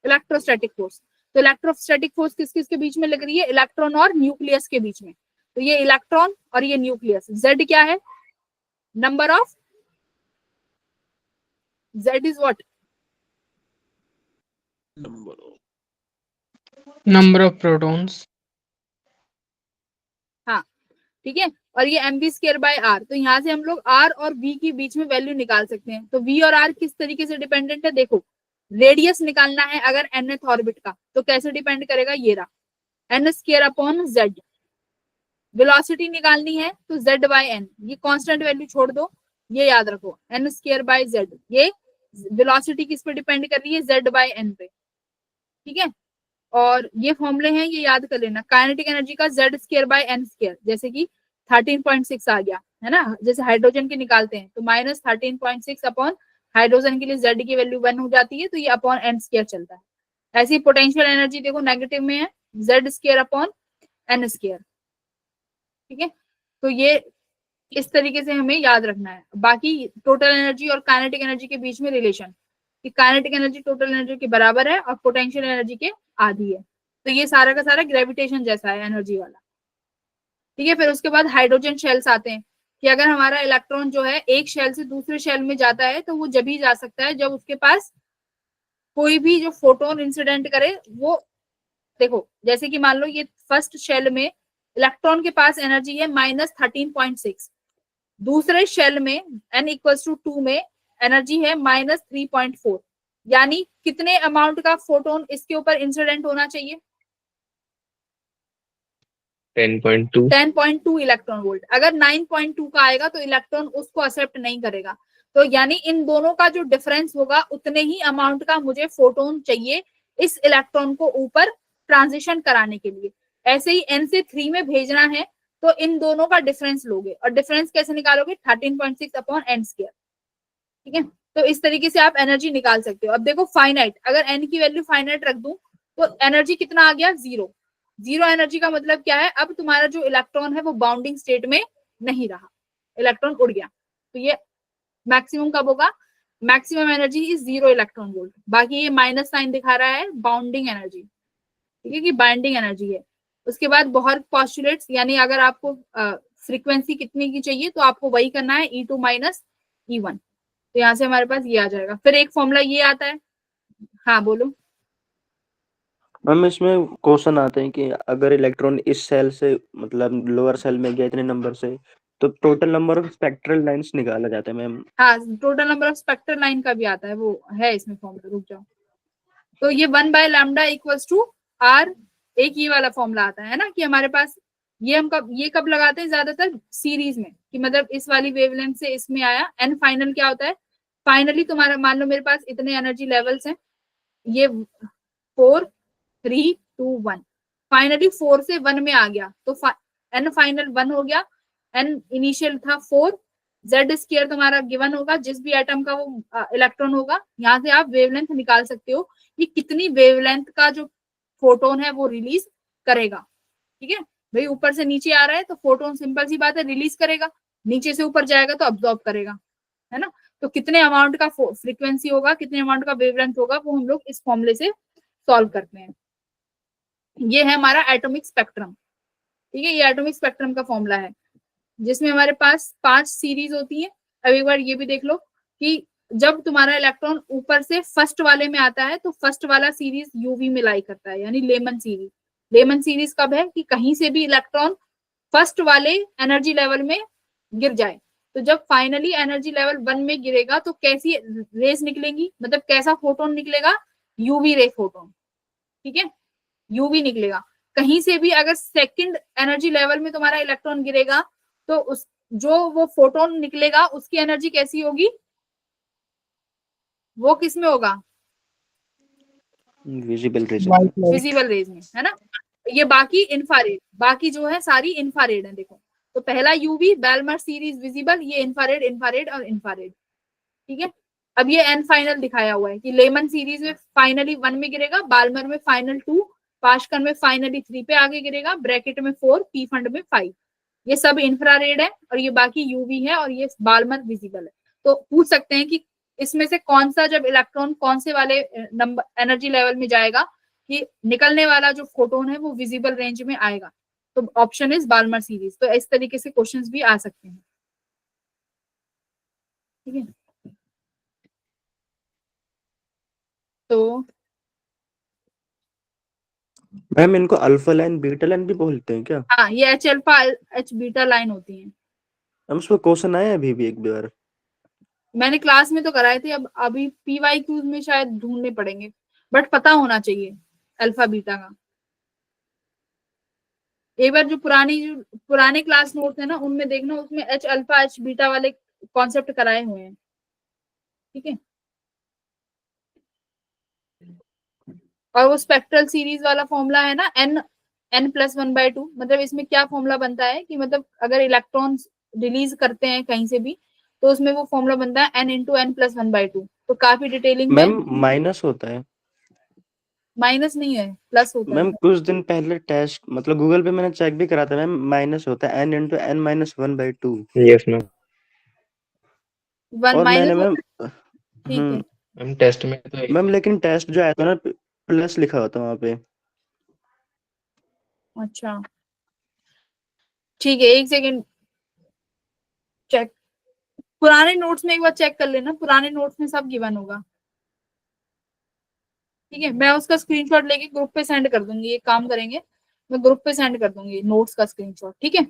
Electrostatic force. तो इलेक्ट्रोस्टैटिक फोर्स किस किस के बीच में लग रही है? इलेक्ट्रॉन और न्यूक्लियस के बीच में। तो ये इलेक्ट्रॉन और ये न्यूक्लियस, Z क्या है? Number of, Z is what? Number of protons. हाँ ठीक है, और ये mv स्क्वायर बाय आर, तो यहाँ से हम लोग r और v के बीच में वैल्यू निकाल सकते हैं। तो v और r किस तरीके से डिपेंडेंट है, देखो रेडियस निकालना है अगर nth ऑर्बिट का, तो कैसे डिपेंड करेगा, ये रहा n square upon z। Velocity निकालनी है तो z बाय n, ये कांस्टेंट वैल्यू छोड़ दो, ये याद रखो n स्क्वायर बाय z, ये वेलोसिटी किस पे डिपेंड कर रही है, z बाय n पे, ठीक है। और ये फॉर्मूले हैं, ये याद कर लेना, काइनेटिक एनर्जी का z square by n square, जैसे कि 13.6 आ गया है ना, जैसे हाइड्रोजन के निकालते हैं तो माइनस 13.6 अपॉन हाइड्रोजन के लिए z की वैल्यू 1 हो जाती है, तो ये अपॉन n स्क्वायर चलता है। ऐसी पोटेंशियल एनर्जी देखो नेगेटिव में है, z square upon n square, ठीक है। तो ये इस तरीके से हमें याद रखना है। बाकी टोटल एनर्जी और काइनेटिक एनर्जी के बीच में रिलेशन, कि काइनेटिक एनर्जी टोटल एनर्जी के बराबर है और पोटेंशियल एनर्जी के आधी है, तो ये सारा का सारा ग्रेविटेशन जैसा है एनर्जी वाला, ठीक है। फिर उसके बाद हाइड्रोजन शेल्स आते हैं, कि अगर हमारा इलेक्ट्रॉन जो है एक शेल से दूसरे शेल में जाता है तो वो जब ही जा सकता है जब उसके पास कोई भी जो फोटोन इंसिडेंट करे वो, देखो जैसे कि मान लो ये फर्स्ट शेल में इलेक्ट्रॉन के पास एनर्जी है -13.6, दूसरे शेल में n=2 में एनर्जी है -3.4, यानी कितने अमाउंट का फोटोन इसके ऊपर इंसिडेंट होना चाहिए, 10.2 10.2 इलेक्ट्रॉन वोल्ट। अगर 9.2 का आएगा तो इलेक्ट्रॉन उसको एक्सेप्ट नहीं करेगा, तो यानी इन दोनों का जो डिफरेंस होगा उतने ही अमाउंट का मुझे फोटोन चाहिए इस इलेक्ट्रॉन को ऊपर ट्रांजिशन कराने के लिए। ऐसे ही n से 3 में भेजना है तो इन दोनों का डिफरेंस लोगे, और डिफरेंस कैसे निकालोगे, 13.6 अपॉन n स्क्वायर, ठीक है। तो इस तरीके से आप एनर्जी निकाल सकते हो। अब देखो फाइनाइट, अगर n की वैल्यू फाइनाइट रख दूं तो एनर्जी कितना आ गया, 0। जीरो एनर्जी का मतलब क्या है, अब तुम्हारा जो इलेक्ट्रॉन है वो बाउंडिंग स्टेट में नहीं रहा, इलेक्ट्रॉन उड़ गया, तो ये मैक्सिमम कब होगा, maximum energy is 0 electron volt. बाकी ये माइनस साइन दिखा रहा है बाउंडिंग एनर्जी, ठीक है, कि बाइंडिंग एनर्जी है। उसके बाद बोहर पॉस्टुलेट्स, यानी अगर आपको फ्रीक्वेंसी कितने की चाहिए तो आपको वही करना है, E2 माइनस E1, तो यहाँ से हमारे पास ये आ जाएगा। फिर एक फॉर्मूला ये आता है, हाँ बोलो। मैम इसमें क्वेश्चन आते हैं कि अगर इलेक्ट्रॉन इस सेल से मतलब लोअर सेल में गया इतने नंबर से, तो total number of spectral lines निकाला जाता है मैम। हाँ total number of spectral line का भी आता है, वो है इसमें फॉर्मूला, रुक जाओ। तो ये 1/λ इक्वल्स टू r, एक ये वाला फॉर्मूला आता है ना, कि हमारे पास ये हम कब लगाते हैं ज्यादातर सीरीज में, कि मतलब इस वाली वेवलेंथ से इसमें आया, एन फाइनल क्या होता है, फाइनली तुम्हारा मान लो मेरे पास इतने एनर्जी लेवल्स हैं, ये 4 3 2 1, फाइनली 4 से 1 में आ गया तो एन फाइनल 1 हो गया, एन इनिशियल था 4, जेड स्क्वायर तुम्हारा गिवन होगा जिस भी एटम का वो इलेक्ट्रॉन होगा। यहाँ से आप वेवलेंथ निकाल सकते हो कि कितनी वेवलेंथ का जो फोटोन है वो रिलीज करेगा, ठीक है। भाई ऊपर से नीचे आ रहा है तो फोटोन सिंपल सी बात है रिलीज करेगा, नीचे से ऊपर जाएगा तो अब्सॉर्ब करेगा, है ना। तो कितने अमाउंट का फ्रीक्वेंसी होगा, कितने अमाउंट का वेवलेंथ होगा, वो हम लोग इस फॉर्मूले से सॉल्व करते हैं। ये है हमारा एटॉमिक स्पेक्ट्रम, ठीक है, ये एटॉमिक स्पेक्ट्रम का फॉर्मूला है जिसमें हमारे पास 5 सीरीज होती है। अब एक बार ये भी देख लो कि जब तुम्हारा इलेक्ट्रॉन ऊपर से फर्स्ट वाले में आता है तो फर्स्ट वाला सीरीज यूवी में लाई करता है, यानी लेमन सीरीज। लेमन सीरीज कब है, कि कहीं से भी इलेक्ट्रॉन फर्स्ट वाले एनर्जी लेवल में गिर जाए, तो जब फाइनली एनर्जी लेवल 1 में गिरेगा तो कैसी रेस निकलेंगी, मतलब कैसा फोटोन निकलेगा, यूवी रे फोटोन, ठीक है, यूवी निकलेगा। कहीं से भी अगर सेकंड एनर्जी लेवल में तुम्हारा इलेक्ट्रॉन गिरेगा तो उस जो वो फोटोन निकलेगा उसकी एनर्जी कैसी होगी, वो किस में होगा, विजिबल रेज। विजिबल रेज में, है ना। ये बाकी इंफ्रारेड, बाकी जो है सारी इंफ्रारेड है। देखो तो पहला यूवी बैलमर सीरीज विजिबल, ये इंफ्रारेड इंफ्रारेड और इंफ्रारेड, ठीक है। अब ये एन फाइनल दिखाया हुआ है कि लेमन सीरीज में फाइनली 1 में गिरेगा, बाल्मर में फाइनल 2, पाशकन में फाइनली 3 पे आगे गिरेगा, ब्रैकेट में 4, पी फंड में 5। ये सब इंफ्रारेड है और ये बाकी यूवी है और ये बाल्मर विजिबल है। तो पूछ सकते हैं कि इसमें से कौन सा जब इलेक्ट्रॉन कौन से वाले नंबर एनर्जी लेवल में जाएगा कि निकलने वाला जो फोटोन है वो विजिबल रेंज में आएगा, तो ऑप्शन इज बाल्मर सीरीज। तो इस तरीके से क्वेश्चंस भी आ सकते हैं, ठीक है। तो मैम इनको अल्फा लाइन बीटा लाइन भी बोलते हैं क्या? हाँ, ये H alpha H beta line होती है। मैम उसमें क्वेश्चन आया है अभी भी एक बार? मैंने क्लास में तो कराए थे, अब अभी PYQs में शायद ढूंढने पड़ेंगे, बट पता होना चाहिए अल्फा बीटा का। एक बार जो पुराने क्लास नोट है ना, उनमें देखना, उसमें एच अल्फा एच बीटा वाले कॉन्सेप्ट कराए हुए हैं। ठीक है, और वो स्पेक्ट्रल सीरीज वाला फॉर्मूला है ना, n+1/2, मतलब इसमें क्या फॉर्मूला बनता है कि मतलब अगर इलेक्ट्रॉन्स रिलीज करते हैं कहीं से भी, तो उसमें वो फॉर्मूला बनता है n×n+1/2। तो काफी डिटेलिंग में। मैम माइनस होता है? माइनस नहीं है, प्लस होता मैम है। कुछ दिन पहले टेस्ट मतलब गूगल पे मैंने चेक भी करा था मैम, माइनस होता है n×n-1/2। Yes ma'am. वन और मैंने माइनस मैम होता है, ठीक है। मैम टेस्ट में तो मैम लेकिन टेस्ट जो आया था ना प्लस लिखा होता वहाँ पे। अच्छा ठीक है, एक सेकेंड चेक, पुराने नोट्स में एक बार चेक कर लेना, पुराने नोट्स में सब गिवन होगा। ठीक है, मैं उसका स्क्रीनशॉट लेके ग्रुप पे सेंड कर दूंगी, एक काम करेंगे, मैं ग्रुप पे सेंड कर दूंगी नोट्स का स्क्रीनशॉट। ठीक है।